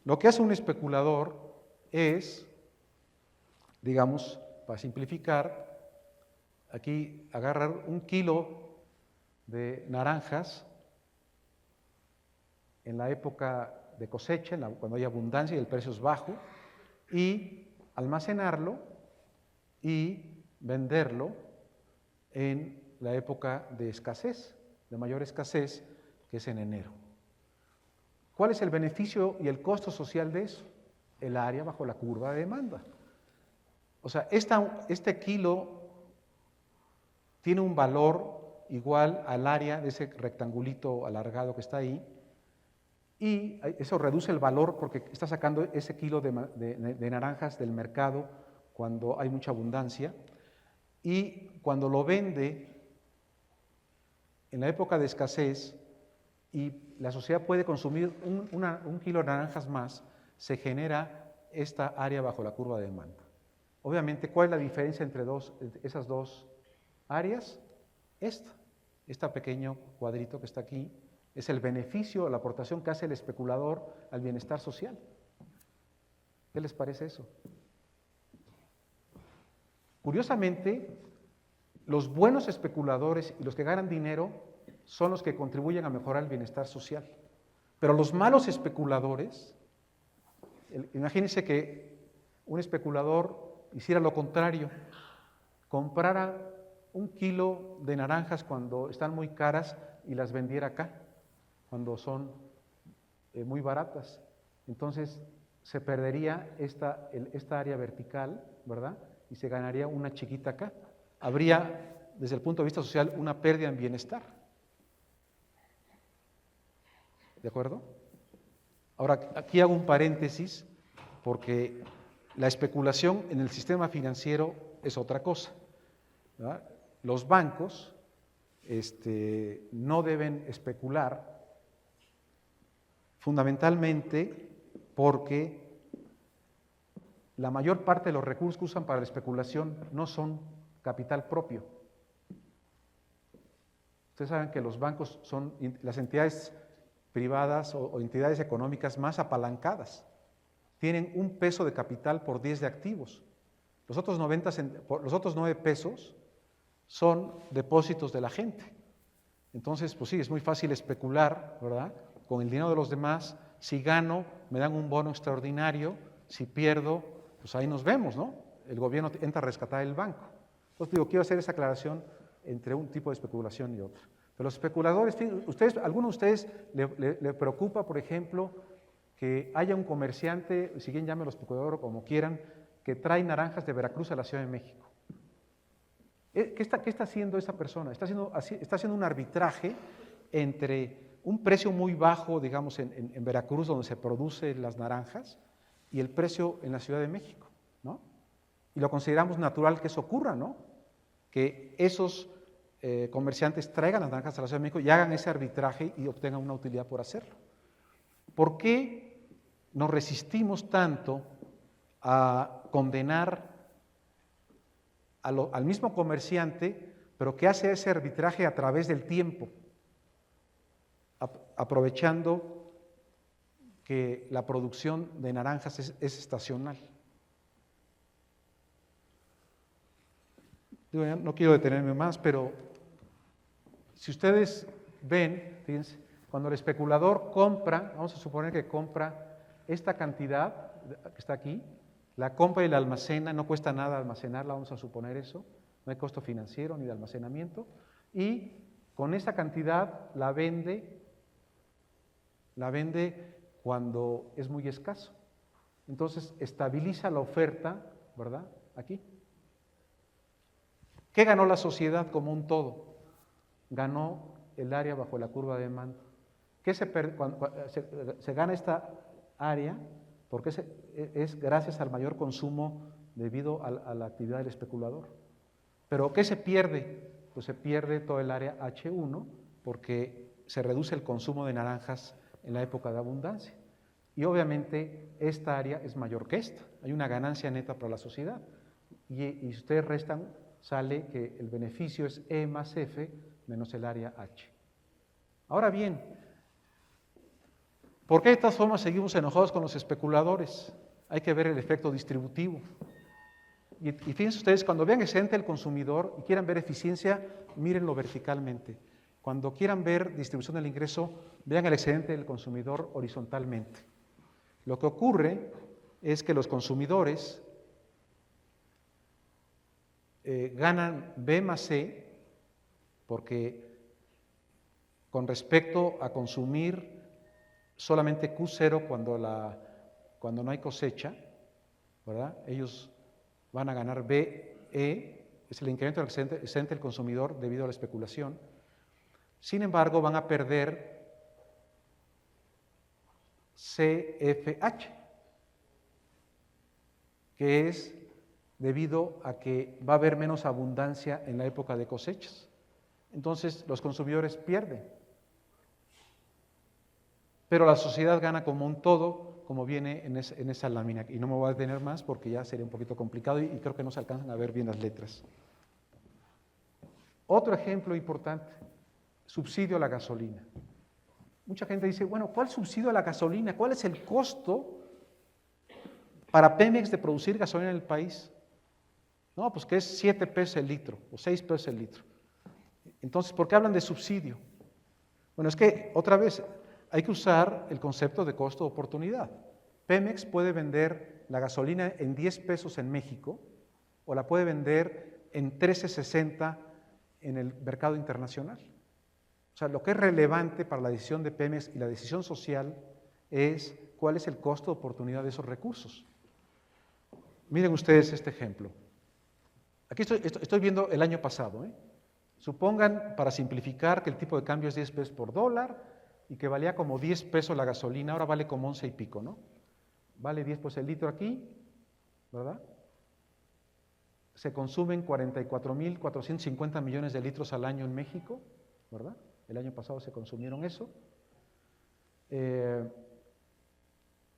[SPEAKER 2] Lo que hace un especulador es, digamos, para simplificar, aquí agarrar un kilo de naranjas en la época de cosecha, cuando hay abundancia y el precio es bajo, y almacenarlo y venderlo en la época de escasez, de mayor escasez, que es en enero. ¿Cuál es el beneficio y el costo social de eso? El área bajo la curva de demanda. O sea, este kilo tiene un valor igual al área de ese rectangulito alargado que está ahí, y eso reduce el valor porque está sacando ese kilo de naranjas del mercado cuando hay mucha abundancia, y cuando lo vende en la época de escasez y la sociedad puede consumir un kilo de naranjas más, se genera esta área bajo la curva de demanda. Obviamente, ¿cuál es la diferencia entre esas dos áreas? Este pequeño cuadrito que está aquí es el beneficio, la aportación que hace el especulador al bienestar social. ¿Qué les parece eso? Curiosamente, los buenos especuladores y los que ganan dinero son los que contribuyen a mejorar el bienestar social. Pero los malos especuladores, imagínense que un especulador hiciera lo contrario, comprara un kilo de naranjas cuando están muy caras y las vendiera acá, cuando son muy baratas. Entonces se perdería esta área vertical, ¿verdad? Y se ganaría una chiquita acá. Habría, desde el punto de vista social, una pérdida en bienestar. ¿De acuerdo? Ahora, aquí hago un paréntesis porque la especulación en el sistema financiero es otra cosa, ¿verdad? Los bancos no deben especular fundamentalmente porque la mayor parte de los recursos que usan para la especulación no son capital propio. Ustedes saben que los bancos son las entidades privadas o entidades económicas más apalancadas. Tienen un peso de capital por 10 de activos. Los otros 9 pesos son depósitos de la gente. Entonces, pues sí, es muy fácil especular, ¿verdad?, con el dinero de los demás. Si gano, me dan un bono extraordinario. Si pierdo, pues ahí nos vemos, ¿no? El gobierno entra a rescatar el banco. Entonces, digo, quiero hacer esa aclaración entre un tipo de especulación y otro. Pero los especuladores, ¿alguno de ustedes le preocupa, por ejemplo, que haya un comerciante, si bien llámelo especulador o como quieran, que trae naranjas de Veracruz a la Ciudad de México? ¿Qué está haciendo esa persona? Está haciendo un arbitraje entre un precio muy bajo, digamos, en Veracruz, donde se producen las naranjas, y el precio en la Ciudad de México, ¿no? Y lo consideramos natural que eso ocurra, ¿no? Que esos comerciantes traigan las naranjas a la Ciudad de México y hagan ese arbitraje y obtengan una utilidad por hacerlo. ¿Por qué nos resistimos tanto a condenar al mismo comerciante, pero que hace ese arbitraje a través del tiempo, aprovechando que la producción de naranjas es estacional? Digo, no quiero detenerme más, pero si ustedes ven, fíjense, cuando el especulador compra, vamos a suponer que compra esta cantidad que está aquí, la compra y la almacena, no cuesta nada almacenarla, vamos a suponer eso, no hay costo financiero ni de almacenamiento, y con esa cantidad la vende cuando es muy escaso. Entonces estabiliza la oferta, ¿verdad? Aquí. ¿Qué ganó la sociedad como un todo? Ganó el área bajo la curva de demanda. Cuando se gana esta área porque es gracias al mayor consumo debido a la actividad del especulador. ¿Pero qué se pierde? Pues se pierde todo el área H1 porque se reduce el consumo de naranjas en la época de abundancia. Y obviamente esta área es mayor que esta. Hay una ganancia neta para la sociedad. Y si ustedes restan, sale que el beneficio es E más F menos el área H. Ahora bien, ¿Por qué de todas formas seguimos enojados con los especuladores? Hay que ver el efecto distributivo. Y fíjense ustedes, cuando vean excedente del consumidor y quieran ver eficiencia, mírenlo verticalmente. Cuando quieran ver distribución del ingreso, vean el excedente del consumidor horizontalmente. Lo que ocurre es que los consumidores ganan B más C porque con respecto a consumir solamente Q0 cuando no hay cosecha, ¿verdad? Ellos van a ganar BE, es el incremento del excedente del consumidor debido a la especulación. Sin embargo, van a perder CFH, que es debido a que va a haber menos abundancia en la época de cosechas. Entonces, los consumidores pierden. Pero la sociedad gana como un todo, como viene en esa lámina. Y no me voy a detener más porque ya sería un poquito complicado y creo que no se alcanzan a ver bien las letras. Otro ejemplo importante, subsidio a la gasolina. Mucha gente dice, bueno, ¿cuál subsidio a la gasolina? ¿Cuál es el costo para Pemex de producir gasolina en el país? No, pues que es 7 pesos el litro o 6 pesos el litro. Entonces, ¿por qué hablan de subsidio? Bueno, es que otra vez hay que usar el concepto de costo de oportunidad. Pemex puede vender la gasolina en 10 pesos en México o la puede vender en 13.60 en el mercado internacional. O sea, lo que es relevante para la decisión de Pemex y la decisión social es cuál es el costo de oportunidad de esos recursos. Miren ustedes este ejemplo. Aquí estoy viendo el año pasado. Supongan, para simplificar, que el tipo de cambio es 10 pesos por dólar y que valía como 10 pesos la gasolina, ahora vale como 11 y pico, ¿no? Vale 10 pesos el litro aquí, ¿verdad? Se consumen 44.450 millones de litros al año en México, ¿verdad? El año pasado se consumieron eso.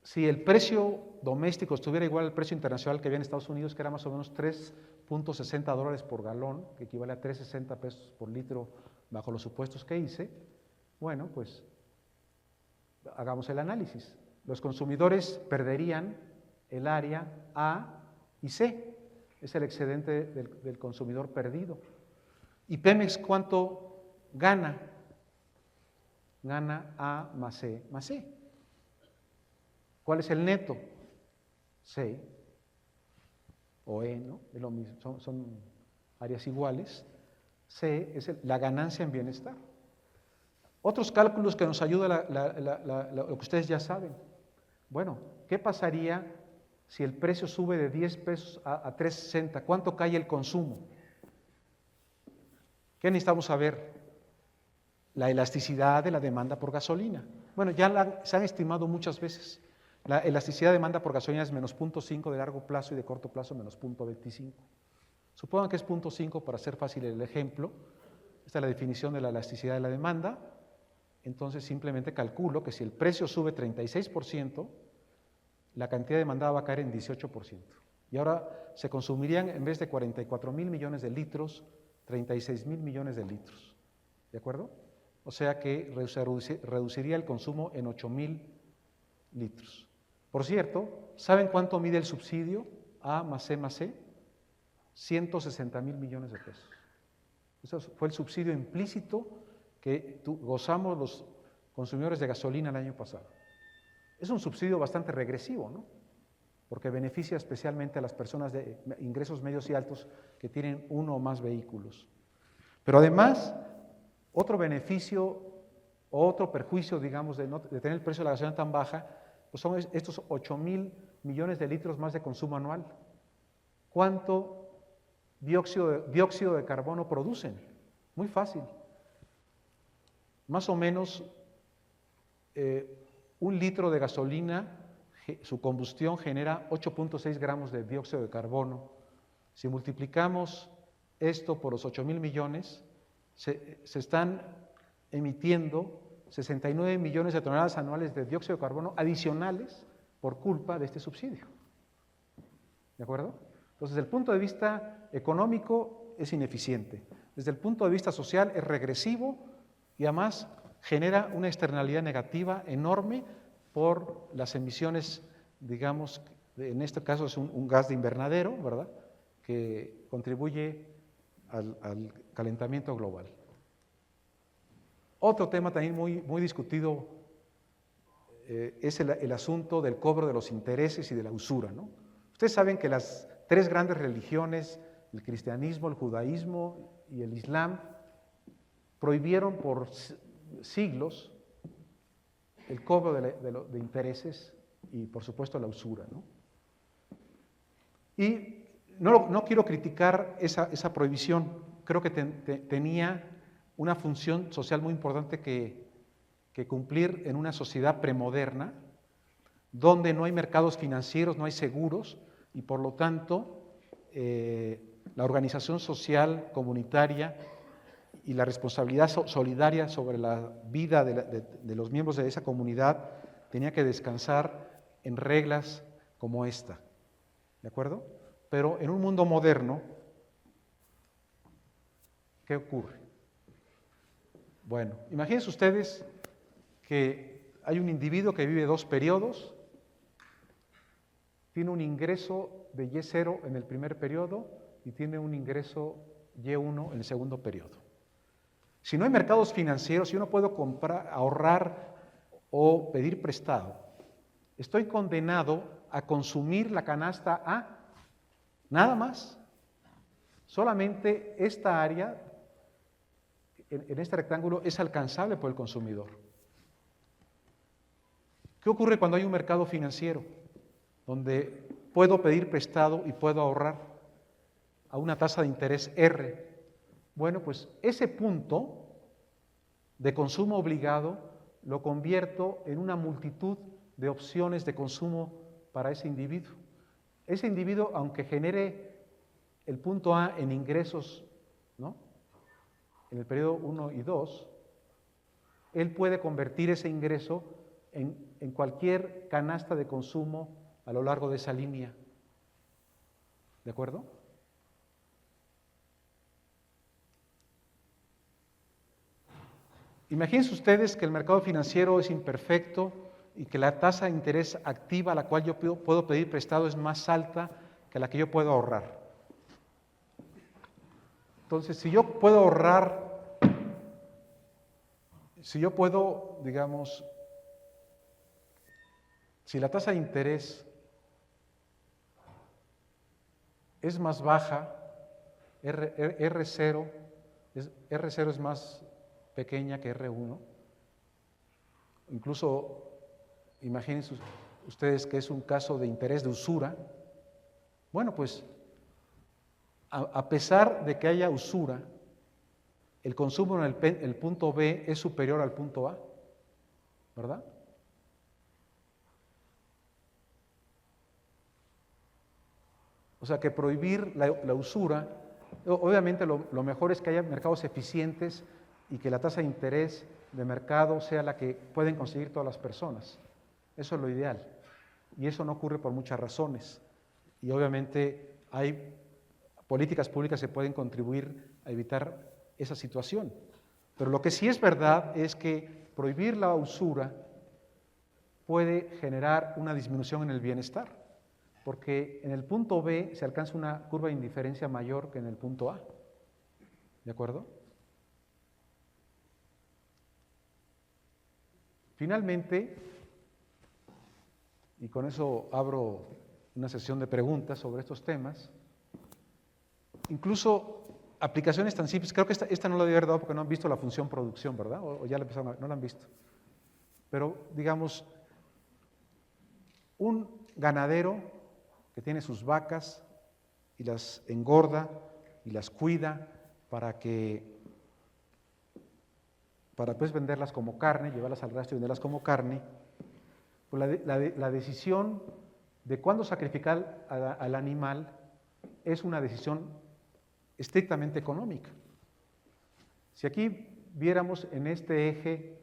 [SPEAKER 2] Si el precio doméstico estuviera igual al precio internacional que había en Estados Unidos, que era más o menos $3.60 por galón, que equivale a 3.60 pesos por litro bajo los supuestos que hice, bueno, pues hagamos el análisis. Los consumidores perderían el área A y C, es el excedente del consumidor perdido. ¿Y Pemex cuánto gana? Gana A más C más C. ¿Cuál es el neto? C o E, ¿no? Es lo mismo, son áreas iguales. C es la ganancia en bienestar. Otros cálculos que nos ayuda lo que ustedes ya saben. Bueno, ¿qué pasaría si el precio sube de 10 pesos a 3.60? ¿Cuánto cae el consumo? ¿Qué necesitamos saber? La elasticidad de la demanda por gasolina. Bueno, ya se han estimado muchas veces. La elasticidad de demanda por gasolina es menos 0.5 de largo plazo y de corto plazo menos 0.25. Supongan que es 0.5 para hacer fácil el ejemplo. Esta es la definición de la elasticidad de la demanda. Entonces simplemente calculo que si el precio sube 36%, la cantidad demandada va a caer en 18%. Y ahora se consumirían, en vez de 44.000 millones de litros, 36.000 millones de litros. ¿De acuerdo? O sea que se reduciría el consumo en 8.000 litros. Por cierto, ¿saben cuánto mide el subsidio A más C más C? 160.000 millones de pesos. Ese fue el subsidio implícito que gozamos los consumidores de gasolina el año pasado. Es un subsidio bastante regresivo, ¿no? Porque beneficia especialmente a las personas de ingresos medios y altos que tienen uno o más vehículos. Pero además, otro beneficio o otro perjuicio, digamos, de tener el precio de la gasolina tan baja, pues son estos 8.000 millones de litros más de consumo anual. ¿Cuánto dióxido de carbono producen? Muy fácil. Más o menos 1 litro de gasolina, su combustión genera 8.6 gramos de dióxido de carbono. Si multiplicamos esto por los 8.000 millones, se están emitiendo 69 millones de toneladas anuales de dióxido de carbono adicionales por culpa de este subsidio. ¿De acuerdo? Entonces, desde el punto de vista económico es ineficiente. Desde el punto de vista social es regresivo y además genera una externalidad negativa enorme por las emisiones, digamos, en este caso es un gas de invernadero, ¿verdad?, que contribuye al calentamiento global. Otro tema también muy discutido es el asunto del cobro de los intereses y de la usura, ¿no? Ustedes saben que las tres grandes religiones, el cristianismo, el judaísmo y el islam, prohibieron por siglos el cobro de intereses y, por supuesto, la usura, ¿no? Y no quiero criticar esa prohibición, creo que tenía una función social muy importante que cumplir en una sociedad premoderna, donde no hay mercados financieros, no hay seguros, y por lo tanto la organización social comunitaria y la responsabilidad solidaria sobre la vida de los miembros de esa comunidad tenía que descansar en reglas como esta, ¿de acuerdo? Pero en un mundo moderno, ¿qué ocurre? Bueno, imagínense ustedes que hay un individuo que vive 2 periodos, tiene un ingreso de Y0 en el primer periodo y tiene un ingreso Y1 en el segundo periodo. Si no hay mercados financieros, si yo no puedo comprar, ahorrar o pedir prestado, estoy condenado a consumir la canasta A, nada más. Solamente esta área, en este rectángulo, es alcanzable por el consumidor. ¿Qué ocurre cuando hay un mercado financiero donde puedo pedir prestado y puedo ahorrar a una tasa de interés R? Bueno, pues ese punto de consumo obligado lo convierto en una multitud de opciones de consumo para ese individuo. Ese individuo, aunque genere el punto A en ingresos, ¿no?, en el periodo 1 y 2, él puede convertir ese ingreso en cualquier canasta de consumo a lo largo de esa línea. ¿De acuerdo? Imagínense ustedes que el mercado financiero es imperfecto y que la tasa de interés activa a la cual yo puedo pedir prestado es más alta que la que yo puedo ahorrar. Entonces, si yo puedo ahorrar, si yo puedo, digamos, si la tasa de interés es más baja, R0 es más pequeña que R1, incluso imagínense ustedes que es un caso de interés de usura. Bueno, pues a pesar de que haya usura, el consumo en el punto B es superior al punto A, ¿verdad? O sea que prohibir la usura, obviamente lo mejor es que haya mercados eficientes y que la tasa de interés de mercado sea la que pueden conseguir todas las personas. Eso es lo ideal. Y eso no ocurre por muchas razones. Y obviamente hay políticas públicas que pueden contribuir a evitar esa situación. Pero lo que sí es verdad es que prohibir la usura puede generar una disminución en el bienestar, porque en el punto B se alcanza una curva de indiferencia mayor que en el punto A. ¿De acuerdo? Finalmente, y con eso abro una sesión de preguntas sobre estos temas, incluso aplicaciones tan simples, creo que esta no la había dado porque no han visto la función producción, ¿verdad? O ya la empezaron a ver, no la han visto. Pero, digamos, un ganadero que tiene sus vacas y las engorda y las cuida para pues venderlas como carne, llevarlas al rastro y venderlas como carne, pues la decisión de cuándo sacrificar al animal es una decisión estrictamente económica. Si aquí viéramos en este eje,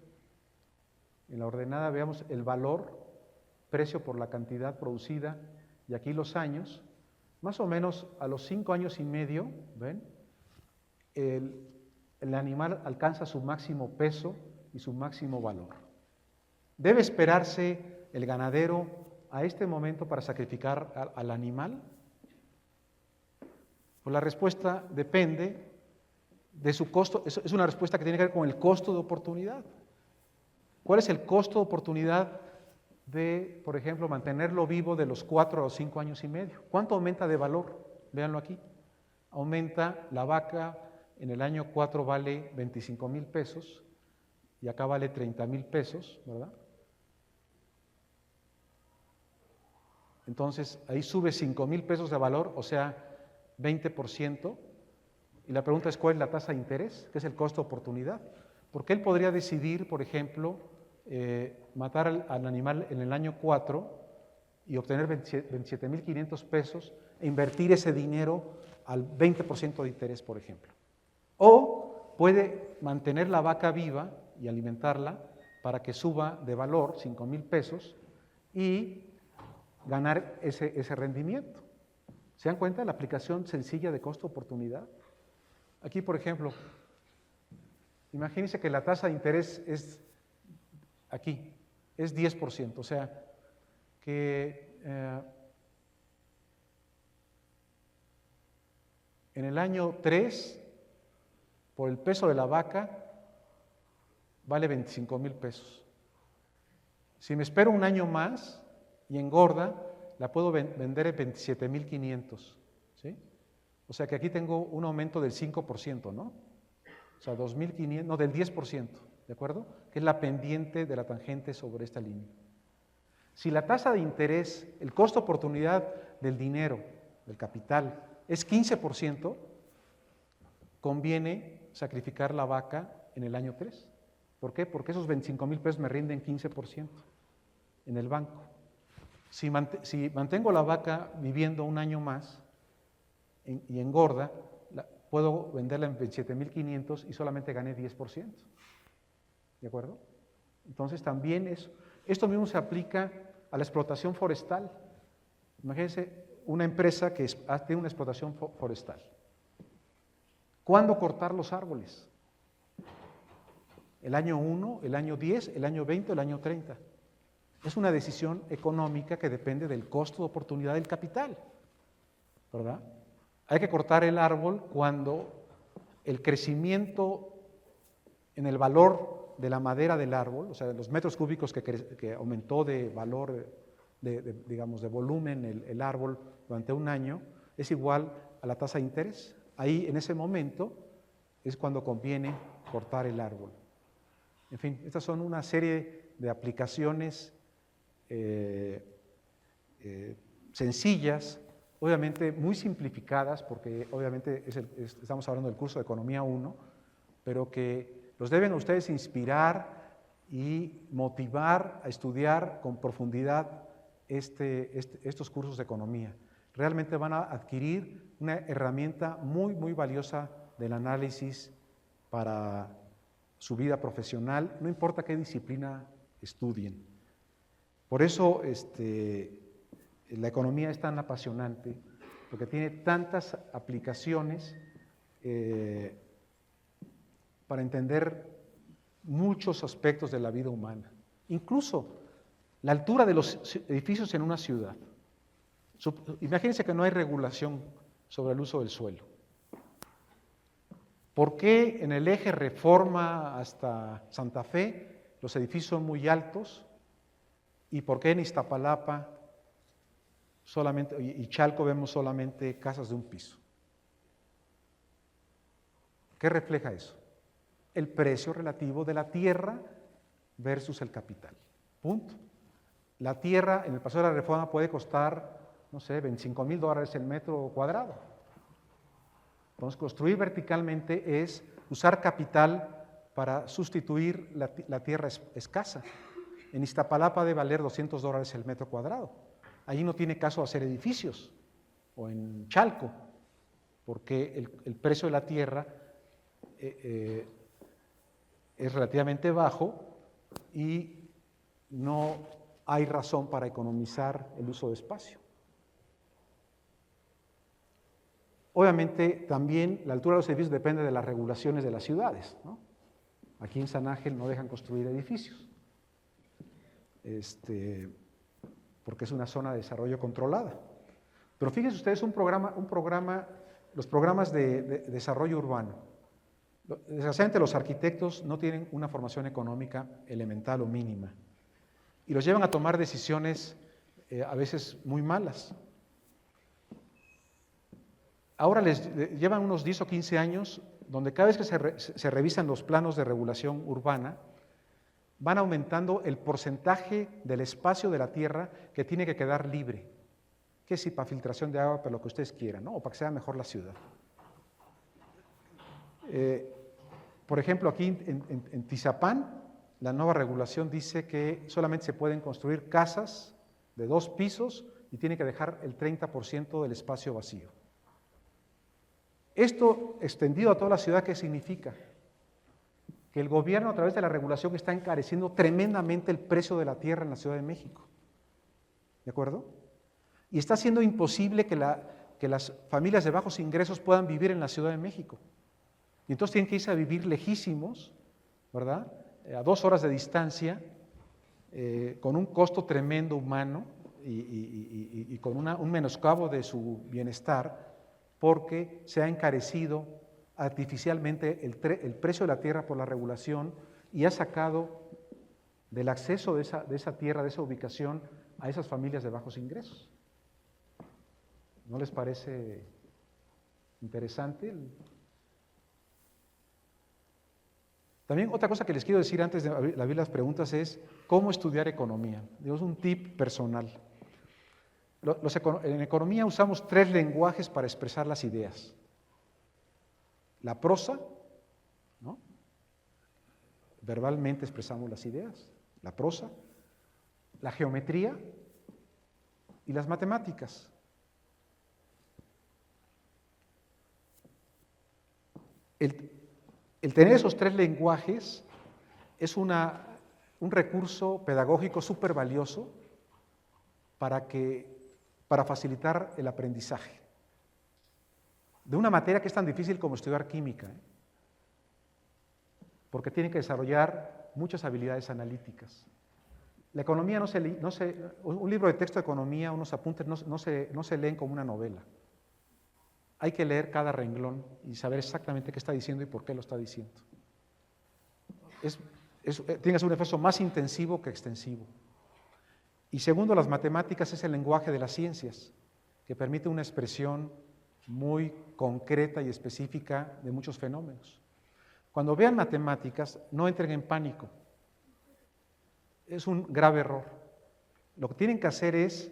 [SPEAKER 2] en la ordenada, veamos el valor, precio por la cantidad producida, y aquí los años, más o menos a los 5 años y medio, ¿ven?, el animal alcanza su máximo peso y su máximo valor. Debe esperarse el ganadero a este momento para sacrificar al animal? Pues la respuesta depende de su costo, es una respuesta que tiene que ver con el costo de oportunidad. ¿Cuál es el costo de oportunidad de, por ejemplo, mantenerlo vivo de los 4 a los 5 años y medio? ¿Cuánto aumenta de valor? Véanlo aquí. Aumenta la vaca, en el año 4 vale 25,000 pesos y acá vale 30,000 pesos, ¿verdad? Entonces, ahí sube 5,000 pesos de valor, o sea, 20%. Y la pregunta es, ¿cuál es la tasa de interés? ¿Qué es el costo de oportunidad? Porque él podría decidir, por ejemplo, matar al animal en el año 4 y obtener 27,500 pesos e invertir ese dinero al 20% de interés, por ejemplo. O puede mantener la vaca viva y alimentarla para que suba de valor 5,000 pesos y ganar ese rendimiento. ¿Se dan cuenta de la aplicación sencilla de costo-oportunidad? Aquí, por ejemplo, imagínense que la tasa de interés es aquí, es 10%, o sea, que en el año 3, por el peso de la vaca, vale 25,000 pesos. Si me espero un año más y engorda, la puedo vender en 27,500, ¿sí? O sea que aquí tengo un aumento del 5%, ¿no? O sea, 2,500, no, del 10%, ¿de acuerdo? Que es la pendiente de la tangente sobre esta línea. Si la tasa de interés, el costo oportunidad del dinero, del capital, es 15%, conviene sacrificar la vaca en el año 3. ¿Por qué? Porque esos 25,000 pesos me rinden 15% en el banco. Si mantengo la vaca viviendo un año más y engorda, puedo venderla en 27,500 y solamente gané 10%. ¿De acuerdo? Entonces también esto mismo se aplica a la explotación forestal. Imagínense una empresa que tiene una explotación forestal. ¿Cuándo cortar los árboles? ¿El año 1, el año 10, el año 20 o el año 30? Es una decisión económica que depende del costo de oportunidad del capital, ¿verdad? Hay que cortar el árbol cuando el crecimiento en el valor de la madera del árbol, o sea, los metros cúbicos que aumentó de valor, digamos, de volumen el árbol durante un año, es igual a la tasa de interés. Ahí, en ese momento, es cuando conviene cortar el árbol. En fin, estas son una serie de aplicaciones sencillas, obviamente muy simplificadas, porque obviamente estamos hablando del curso de Economía 1, pero que los deben a ustedes inspirar y motivar a estudiar con profundidad estos cursos de economía. Realmente van a adquirir una herramienta muy, muy valiosa del análisis para su vida profesional, no importa qué disciplina estudien. Por eso la economía es tan apasionante, porque tiene tantas aplicaciones para entender muchos aspectos de la vida humana. Incluso la altura de los edificios en una ciudad. Imagínense que no hay regulación sobre el uso del suelo. ¿Por qué en el eje Reforma hasta Santa Fe los edificios son muy altos? ¿Y por qué en Iztapalapa y Chalco vemos solamente casas de un piso? ¿Qué refleja eso? El precio relativo de la tierra versus el capital. Punto. La tierra en el Paseo de la Reforma puede costar, no sé, $25,000 el metro cuadrado. Entonces, construir verticalmente es usar capital para sustituir la tierra escasa. En Iztapalapa debe valer $200 el metro cuadrado. Allí no tiene caso hacer edificios, o en Chalco, porque el precio de la tierra es relativamente bajo y no hay razón para economizar el uso de espacio. Obviamente también la altura de los edificios depende de las regulaciones de las ciudades, ¿no? Aquí en San Ángel no dejan construir edificios. porque es una zona de desarrollo controlada. Pero fíjense ustedes los programas de desarrollo urbano. Desgraciadamente los arquitectos no tienen una formación económica elemental o mínima y los llevan a tomar decisiones a veces muy malas. Ahora les llevan unos 10 o 15 años donde cada vez que se revisan los planos de regulación urbana, van aumentando el porcentaje del espacio de la tierra que tiene que quedar libre. Que si para filtración de agua, para lo que ustedes quieran, ¿no? O para que sea mejor la ciudad. Por ejemplo, aquí en Tizapán, la nueva regulación dice que solamente se pueden construir casas de 2 pisos y tiene que dejar el 30% del espacio vacío. Esto extendido a toda la ciudad, ¿qué significa? Que el gobierno a través de la regulación está encareciendo tremendamente el precio de la tierra en la Ciudad de México. ¿De acuerdo? Y está haciendo imposible que las familias de bajos ingresos puedan vivir en la Ciudad de México. Y entonces tienen que irse a vivir lejísimos, ¿verdad? A 2 horas de distancia, con un costo tremendo humano y con un menoscabo de su bienestar, porque se ha encarecido artificialmente el precio de la tierra por la regulación y ha sacado del acceso de esa tierra, de esa ubicación, a esas familias de bajos ingresos. ¿No les parece interesante? También otra cosa que les quiero decir antes de abrir las preguntas es cómo estudiar economía. Es un tip personal. En economía usamos 3 lenguajes para expresar las ideas. La prosa, ¿no? Verbalmente expresamos las ideas, la prosa, la geometría y las matemáticas. El tener esos 3 lenguajes es un recurso pedagógico súper valioso para facilitar el aprendizaje de una materia que es tan difícil como estudiar química, porque tiene que desarrollar muchas habilidades analíticas. La economía un libro de texto de economía, unos apuntes, no se leen como una novela. Hay que leer cada renglón y saber exactamente qué está diciendo y por qué lo está diciendo. Tiene que ser un esfuerzo más intensivo que extensivo. Y segundo, las matemáticas es el lenguaje de las ciencias, que permite una expresión muy concreta y específica de muchos fenómenos. Cuando vean matemáticas, no entren en pánico. Es un grave error. Lo que tienen que hacer es,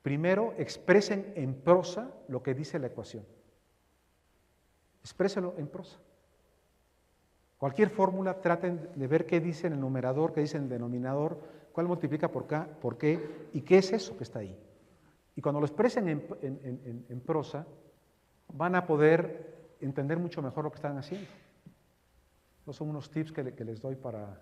[SPEAKER 2] primero, expresen en prosa lo que dice la ecuación. Exprésenlo en prosa. Cualquier fórmula, traten de ver qué dice en el numerador, qué dice en el denominador, cuál multiplica por qué y qué es eso que está ahí. Y cuando lo expresen en prosa, van a poder entender mucho mejor lo que están haciendo. Esos son unos tips que les doy para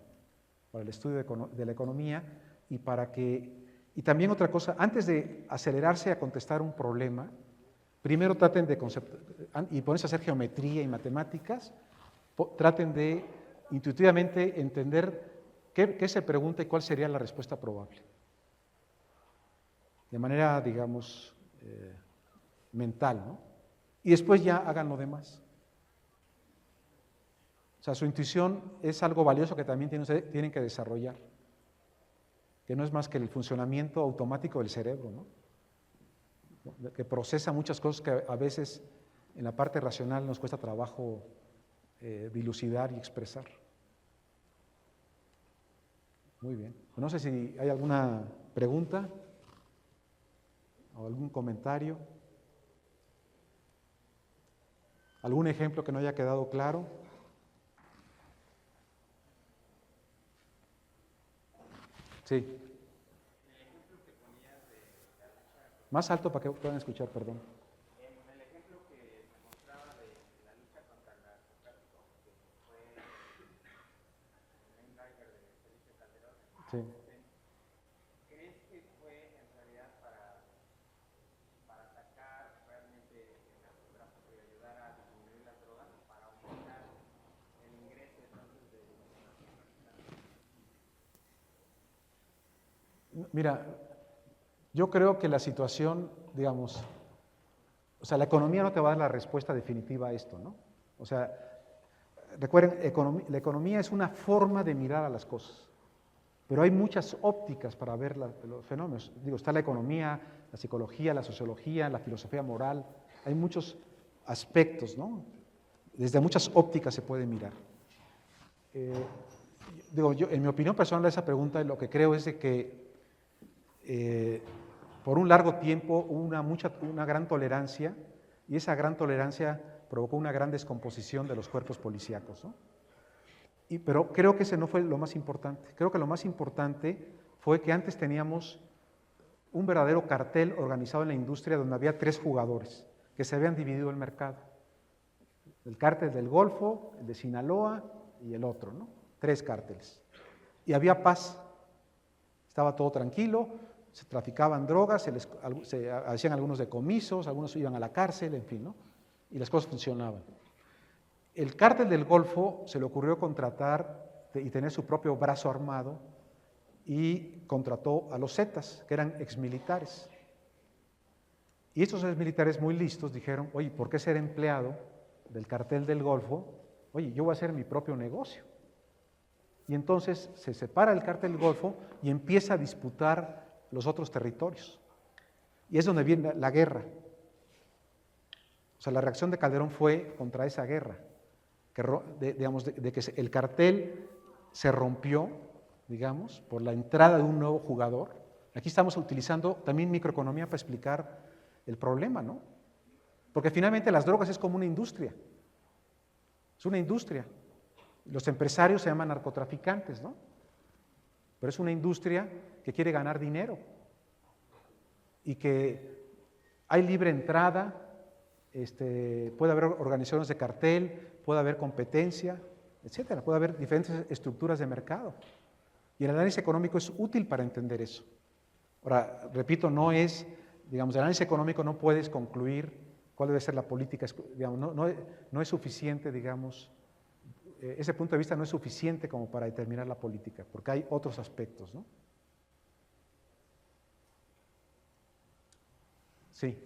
[SPEAKER 2] el estudio de la economía y también otra cosa, antes de acelerarse a contestar un problema, primero traten y ponerse a hacer geometría y matemáticas, traten de intuitivamente entender qué se pregunta y cuál sería la respuesta probable. De manera, digamos, mental, ¿no? Y después ya hagan lo demás. O sea, su intuición es algo valioso que también tienen que desarrollar, que no es más que el funcionamiento automático del cerebro, ¿no? Que procesa muchas cosas que a veces en la parte racional nos cuesta trabajo dilucidar y expresar. Muy bien. No sé si hay alguna pregunta o algún comentario, algún ejemplo que no haya quedado claro. Sí. Más alto para que puedan escuchar, perdón.
[SPEAKER 3] En el ejemplo que se mostraba de la lucha contra el narcotráfico, que fue el Geiger de Felipe Calderón,
[SPEAKER 2] Sí.
[SPEAKER 3] ¿crees que fue en realidad para atacar realmente el narcotráfico y ayudar a disminuir las drogas, para aumentar el ingreso entonces de los narcotraficantes?
[SPEAKER 2] Mira, yo creo que la situación, digamos, o sea, la economía no te va a dar la respuesta definitiva a esto, ¿no? O sea, recuerden, la economía es una forma de mirar a las cosas, pero hay muchas ópticas para ver los fenómenos. Digo, está la economía, la psicología, la sociología, la filosofía moral, hay muchos aspectos, ¿no? Desde muchas ópticas se puede mirar. Digo, yo, en mi opinión personal de esa pregunta, lo que creo es de que por un largo tiempo hubo una gran tolerancia, y esa gran tolerancia provocó una gran descomposición de los cuerpos policíacos, ¿no? Pero creo que ese no fue lo más importante. Creo que lo más importante fue que antes teníamos un verdadero cartel organizado en la industria donde había 3 jugadores que se habían dividido el mercado. El cártel del Golfo, el de Sinaloa y el otro, ¿no? 3 cárteles. Y había paz. Estaba todo tranquilo, se traficaban drogas, se hacían algunos decomisos, algunos iban a la cárcel, en fin, ¿no? Y las cosas funcionaban. El cártel del Golfo se le ocurrió contratar y tener su propio brazo armado y contrató a los Zetas, que eran exmilitares. Y estos exmilitares muy listos dijeron, oye, ¿por qué ser empleado del cartel del Golfo? Oye, yo voy a hacer mi propio negocio. Y entonces se separa el cártel del Golfo y empieza a disputar los otros territorios. Y es donde viene la guerra. O sea, la reacción de Calderón fue contra esa guerra, digamos, de que el cartel se rompió, digamos, por la entrada de un nuevo jugador. Aquí estamos utilizando también microeconomía para explicar el problema, ¿no? Porque finalmente las drogas es como una industria. Es una industria. Los empresarios se llaman narcotraficantes, ¿no? Pero es una industria que quiere ganar dinero y que hay libre entrada, puede haber organizaciones de cartel, puede haber competencia, etcétera, puede haber diferentes estructuras de mercado. Y el análisis económico es útil para entender eso. Ahora, repito, no es, digamos, el análisis económico no puedes concluir cuál debe ser la política, digamos, no es suficiente, digamos, ese punto de vista no es suficiente como para determinar la política, porque hay otros aspectos, ¿no? Sí.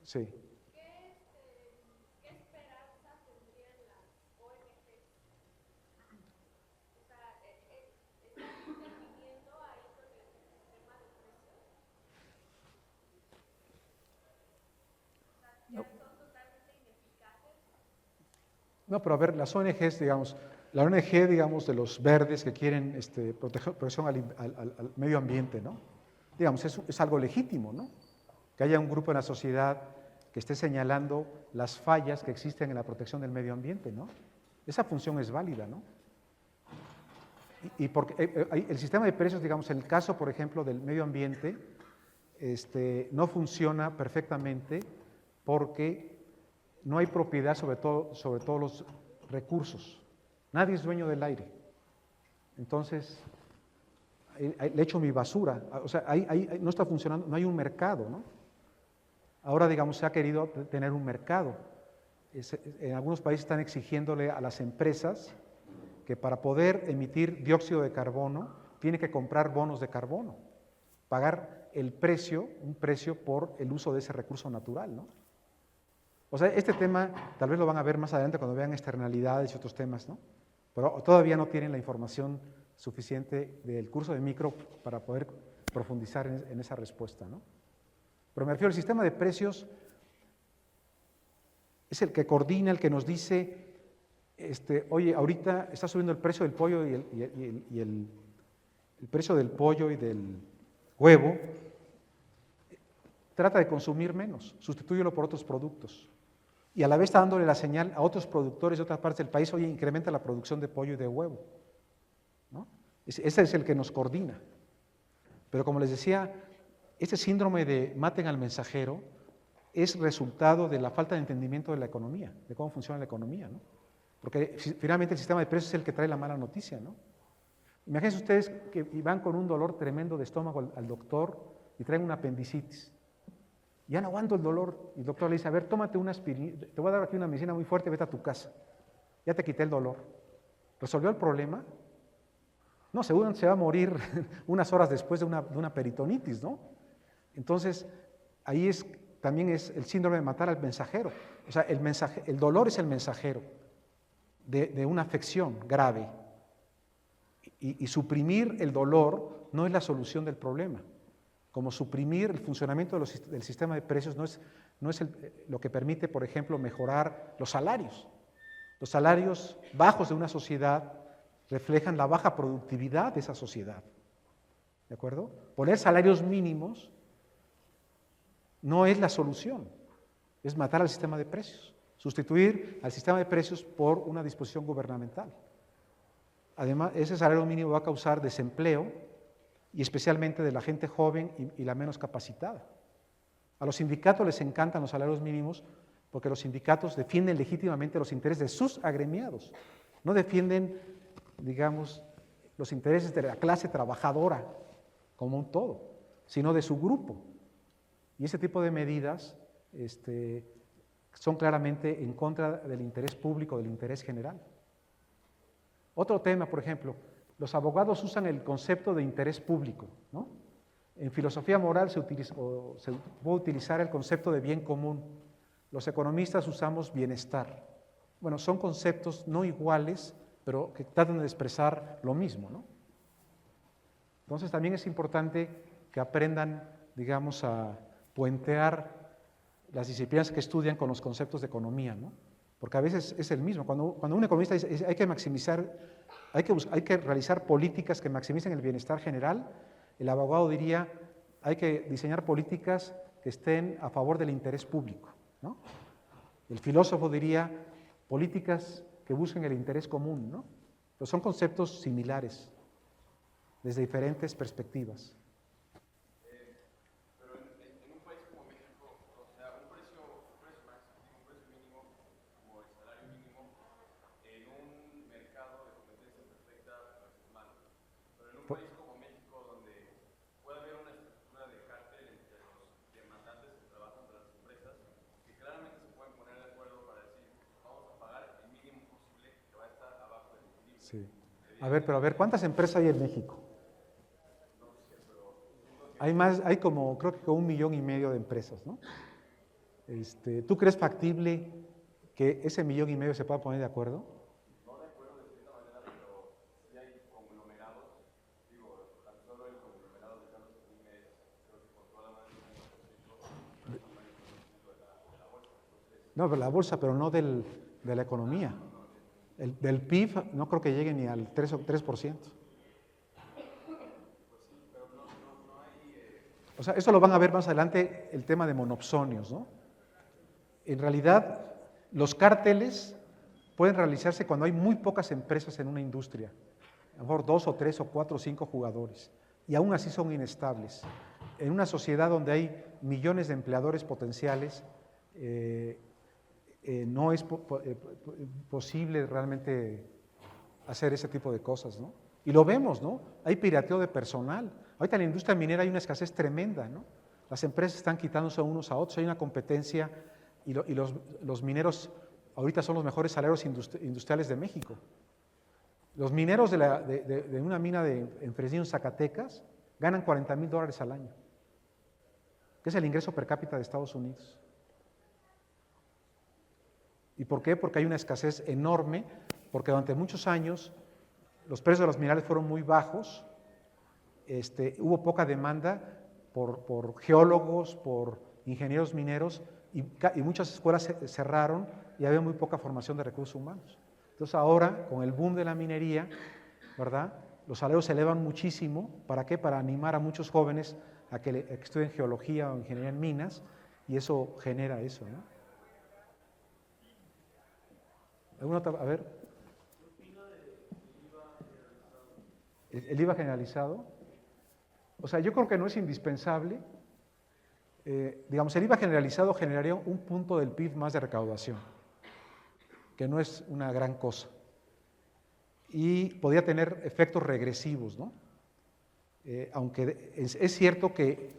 [SPEAKER 2] Sí.
[SPEAKER 4] ¿Qué esperanza tendrían las ONGs? O sea, ¿están interviniendo ahí con el sistema de precios? ¿Ya son totalmente ineficaces?
[SPEAKER 2] No, pero a ver, las ONGs, digamos, la ONG, digamos, de los verdes que quieren protección al medio ambiente, ¿no? Digamos, es algo legítimo, ¿no? Que haya un grupo en la sociedad que esté señalando las fallas que existen en la protección del medio ambiente, ¿no? Esa función es válida, ¿no? Y porque el sistema de precios, digamos, en el caso, por ejemplo, del medio ambiente, no funciona perfectamente porque no hay propiedad sobre todos los recursos. Nadie es dueño del aire. Entonces, le echo mi basura. O sea, ahí no está funcionando, no hay un mercado, ¿no? Ahora, digamos, se ha querido tener un mercado. En algunos países están exigiéndole a las empresas que para poder emitir dióxido de carbono, tiene que comprar bonos de carbono, pagar un precio por el uso de ese recurso natural, ¿no? O sea, este tema tal vez lo van a ver más adelante cuando vean externalidades y otros temas, ¿no? Pero todavía no tienen la información suficiente del curso de micro para poder profundizar en esa respuesta, ¿no? Pero me refiero al sistema de precios, es el que coordina, el que nos dice, oye, ahorita está subiendo el precio del pollo y el precio del pollo y del huevo, trata de consumir menos, sustitúyelo por otros productos. Y a la vez está dándole la señal a otros productores de otras partes del país, oye, incrementa la producción de pollo y de huevo, ¿no? Ese es el que nos coordina. Pero como les decía, este síndrome de maten al mensajero es resultado de la falta de entendimiento de la economía, de cómo funciona la economía, ¿no? Porque finalmente el sistema de precios es el que trae la mala noticia, ¿no? Imagínense ustedes que van con un dolor tremendo de estómago al doctor y traen una apendicitis. Ya no aguanto el dolor. Y el doctor le dice, a ver, tómate una aspirina, te voy a dar aquí una medicina muy fuerte, vete a tu casa. Ya te quité el dolor. ¿Resolvió el problema? No, seguro se va a morir unas horas después de una peritonitis, ¿no? Entonces, ahí también es el síndrome de matar al mensajero. O sea, el dolor es el mensajero de una afección grave. Y suprimir el dolor no es la solución del problema. Como suprimir el funcionamiento del sistema de precios no es lo que permite, por ejemplo, mejorar los salarios. Los salarios bajos de una sociedad reflejan la baja productividad de esa sociedad. ¿De acuerdo? Poner salarios mínimos no es la solución, es matar al sistema de precios, sustituir al sistema de precios por una disposición gubernamental. Además, ese salario mínimo va a causar desempleo, y especialmente de la gente joven y la menos capacitada. A los sindicatos les encantan los salarios mínimos porque los sindicatos defienden legítimamente los intereses de sus agremiados, no defienden, digamos, los intereses de la clase trabajadora como un todo, sino de su grupo. Y ese tipo de medidas son claramente en contra del interés público, del interés general. Otro tema, por ejemplo, los abogados usan el concepto de interés público, ¿no? En filosofía moral se puede utilizar el concepto de bien común. Los economistas usamos bienestar. Bueno, son conceptos no iguales, pero que tratan de expresar lo mismo, ¿no? Entonces también es importante que aprendan, digamos, a puentear las disciplinas que estudian con los conceptos de economía, ¿no? Porque a veces es el mismo. Cuando un economista dice hay que maximizar, hay que realizar políticas que maximicen el bienestar general, el abogado diría hay que diseñar políticas que estén a favor del interés público, ¿no? El filósofo diría políticas que busquen el interés común, ¿no? Pero son conceptos similares, desde diferentes perspectivas.
[SPEAKER 3] Pero en un país como México, o sea, un precio máximo, un precio mínimo, como el salario mínimo, en un mercado de competencia perfecta no es malo. Pero en un país como México, donde puede haber una estructura de cártel entre los demandantes que trabajan para las empresas, que claramente se pueden poner de acuerdo para decir, vamos a pagar el mínimo posible que va a estar abajo del equilibrio.
[SPEAKER 2] Sí. A ver, ¿cuántas empresas hay en México? Hay como, creo que 1,5 millones de empresas, ¿no? ¿Tú crees factible que ese 1,5 millones se pueda poner de acuerdo?
[SPEAKER 3] No de acuerdo de cierta manera, pero sí hay conglomerados, digo, tan solo el conglomerado de Carlos Slim creo que controla más del 90% de la bolsa.
[SPEAKER 2] No, pero la bolsa, pero no de la economía. Del PIB no creo que llegue ni al 3%. O sea, eso lo van a ver más adelante, el tema de monopsonios, ¿no? En realidad, los cárteles pueden realizarse cuando hay muy pocas empresas en una industria, a lo mejor 2 o 3 o 4 o 5 jugadores, y aún así son inestables. En una sociedad donde hay millones de empleadores potenciales, no es posible realmente hacer ese tipo de cosas, ¿no? Y lo vemos, ¿no? Hay pirateo de personal. Ahorita en la industria minera hay una escasez tremenda, ¿no? Las empresas están quitándose unos a otros, hay una competencia y los mineros ahorita son los mejores salarios industriales de México. Los mineros de una mina en Fresnillo, en Zacatecas, ganan $40,000 al año, que es el ingreso per cápita de Estados Unidos. ¿Y por qué? Porque hay una escasez enorme, porque durante muchos años los precios de los minerales fueron muy bajos, hubo poca demanda por geólogos, por ingenieros mineros, y muchas escuelas cerraron y había muy poca formación de recursos humanos. Entonces ahora, con el boom de la minería, ¿verdad?, los salarios se elevan muchísimo. ¿Para qué? Para animar a muchos jóvenes a que estudien geología o ingeniería en minas, y eso genera eso, ¿no? ¿Alguna otra? A ver. ¿El IVA generalizado? O sea, yo creo que no es indispensable. Digamos, el IVA generalizado generaría un punto del PIB más de recaudación, que no es una gran cosa. Y podría tener efectos regresivos, ¿no? Aunque es cierto que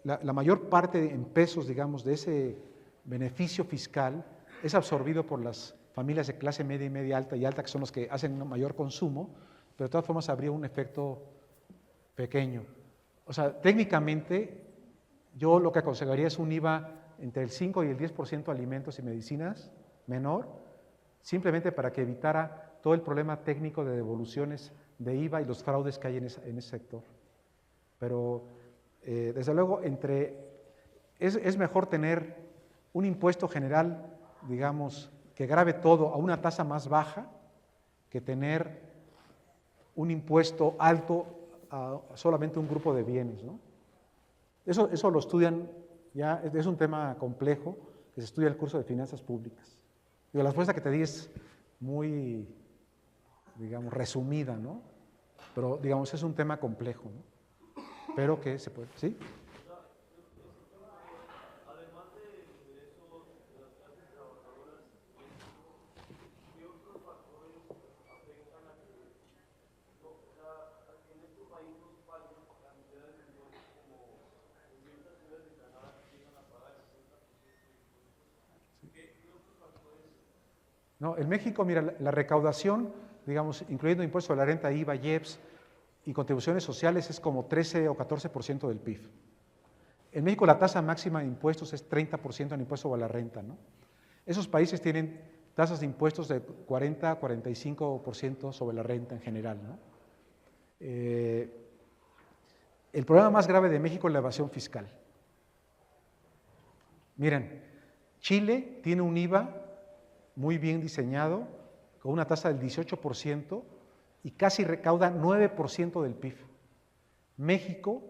[SPEAKER 2] la mayor parte en pesos, digamos, de ese beneficio fiscal es absorbido por las familias de clase media y media alta y alta, que son los que hacen un mayor consumo, pero de todas formas habría un efecto pequeño. O sea, técnicamente, yo lo que aconsejaría es un IVA entre el 5 y el 10% alimentos y medicinas menor, simplemente para que evitara todo el problema técnico de devoluciones de IVA y los fraudes que hay en ese sector. Pero, desde luego, es mejor tener un impuesto general, digamos, que grave todo a una tasa más baja, que tener un impuesto alto a solamente un grupo de bienes, ¿no? Eso lo estudian, ya es un tema complejo que se estudia en el curso de finanzas públicas. Digo, la respuesta que te di es muy, digamos, resumida, ¿no? Pero, digamos, es un tema complejo, ¿no? Pero que se puede, ¿sí? No, en México, mira, la recaudación, digamos, incluyendo impuestos a la renta, IVA, IEPS y contribuciones sociales, es como 13 o 14% del PIB. En México la tasa máxima de impuestos es 30% en impuesto a la renta, ¿no? Esos países tienen tasas de impuestos de 40 a 45% sobre la renta en general, ¿no? El problema más grave de México es la evasión fiscal. Miren, Chile tiene un IVA muy bien diseñado, con una tasa del 18% y casi recauda 9% del PIB. México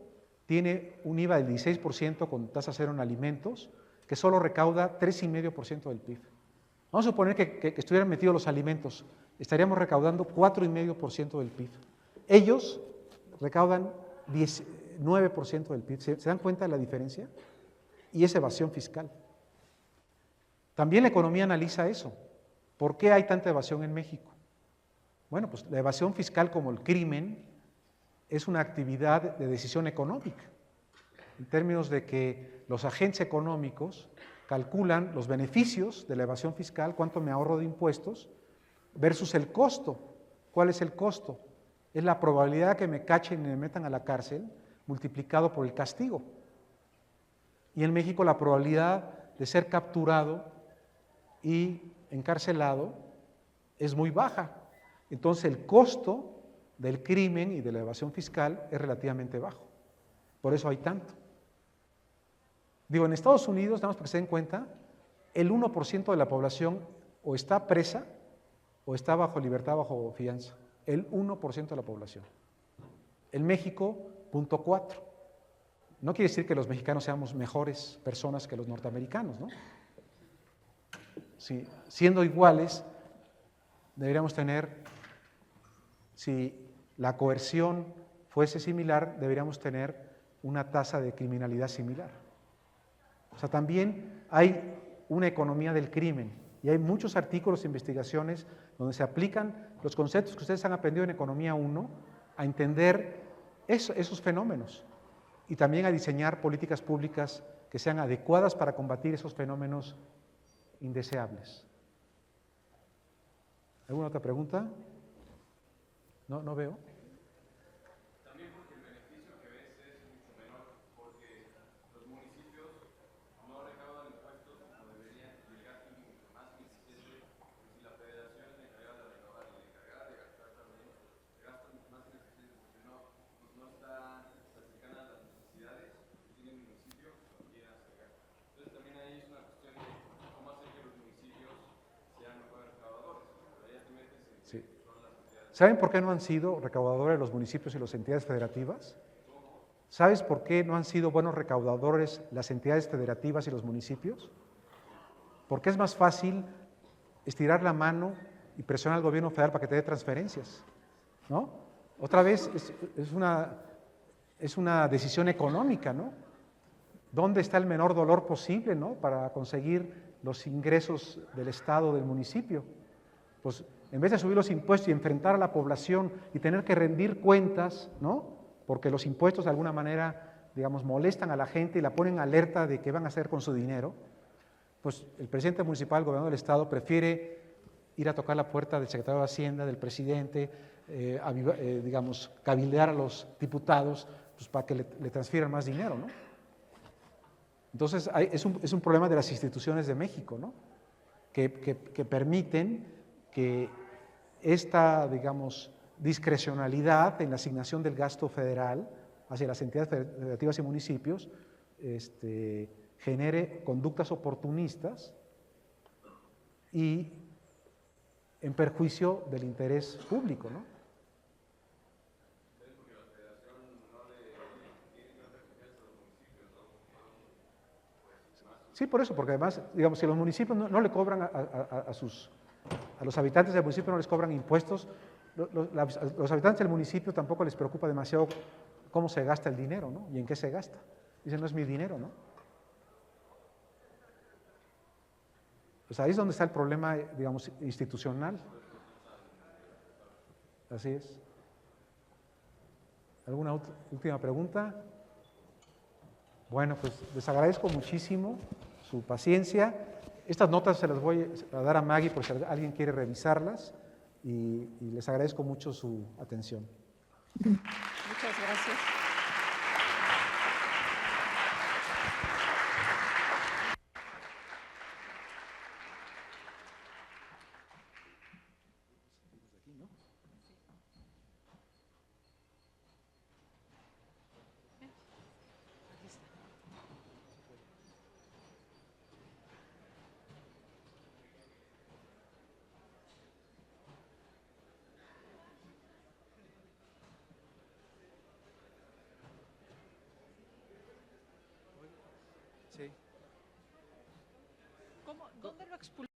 [SPEAKER 2] tiene un IVA del 16% con tasa cero en alimentos, que solo recauda 3,5% del PIB. Vamos a suponer que estuvieran metidos los alimentos, estaríamos recaudando 4,5% del PIB. Ellos recaudan 9% del PIB. ¿Se dan cuenta de la diferencia? Y es evasión fiscal. También la economía analiza eso. ¿Por qué hay tanta evasión en México? Bueno, pues la evasión fiscal, como el crimen, es una actividad de decisión económica, en términos de que los agentes económicos calculan los beneficios de la evasión fiscal, cuánto me ahorro de impuestos, versus el costo. ¿Cuál es el costo? Es la probabilidad que me cachen y me metan a la cárcel, multiplicado por el castigo. Y en México la probabilidad de ser capturado y encarcelado es muy baja. Entonces el costo del crimen y de la evasión fiscal es relativamente bajo. Por eso hay tanto. Digo, en Estados Unidos, nada más para que se den cuenta, el 1% de la población o está presa o está bajo libertad, bajo fianza. El 1% de la población. En México, 0,4%. No quiere decir que los mexicanos seamos mejores personas que los norteamericanos, ¿no? Sí, siendo iguales, deberíamos tener, si la coerción fuese similar, deberíamos tener una tasa de criminalidad similar. O sea, también hay una economía del crimen y hay muchos artículos e investigaciones donde se aplican los conceptos que ustedes han aprendido en Economía 1 a entender esos fenómenos y también a diseñar políticas públicas que sean adecuadas para combatir esos fenómenos indeseables. ¿Alguna otra pregunta? No veo.
[SPEAKER 3] También porque el beneficio que ves es mucho menor, porque los municipios no recaudan impuestos como deberían, y el gasto es mucho más ineficiente. Si la federación es la encargada de recaudar y la encargada de gastar también, el gasto es mucho más ineficiente porque no está cercana a las necesidades que tiene el municipio cuando quiera hacer gasto. Entonces también ahí es una cuestión de cómo hacer que los municipios sean mejores recaudadores. Pero ya te metes en
[SPEAKER 2] Sí.
[SPEAKER 3] son las entidades.
[SPEAKER 2] ¿Saben por qué no han sido recaudadores los municipios y las entidades federativas? ¿Sabes por qué no han sido buenos recaudadores las entidades federativas y los municipios? Porque es más fácil estirar la mano y presionar al gobierno federal para que te dé transferencias, ¿no? Otra vez es una decisión económica, ¿no? ¿Dónde está el menor dolor posible, ¿no? Para conseguir los ingresos del Estado, del municipio? Pues en vez de subir los impuestos y enfrentar a la población y tener que rendir cuentas, ¿no? Porque los impuestos de alguna manera, digamos, molestan a la gente y la ponen alerta de qué van a hacer con su dinero, pues el presidente municipal, el gobernador del Estado, prefiere ir a tocar la puerta del secretario de Hacienda, del presidente, digamos, cabildear a los diputados pues, para que le transfieran más dinero, ¿no? Entonces, es un problema de las instituciones de México, ¿no? Que permiten que esta, digamos, discrecionalidad en la asignación del gasto federal hacia las entidades federativas y municipios genere conductas oportunistas y en perjuicio del interés público, ¿no? Sí, por eso, porque además, digamos, si los municipios no le cobran a los habitantes del municipio, no les cobran impuestos, los habitantes del municipio tampoco les preocupa demasiado cómo se gasta el dinero, ¿no? Y en qué se gasta. Dicen, no es mi dinero, ¿no? Pues ahí es donde está el problema, digamos, institucional. Así es. ¿Alguna última pregunta? Bueno, pues les agradezco muchísimo su paciencia. Estas notas se las voy a dar a Maggie por si alguien quiere revisarlas y les agradezco mucho su atención.
[SPEAKER 1] Muchas gracias.
[SPEAKER 2] Sí.
[SPEAKER 1] ¿Dónde lo expulsaron?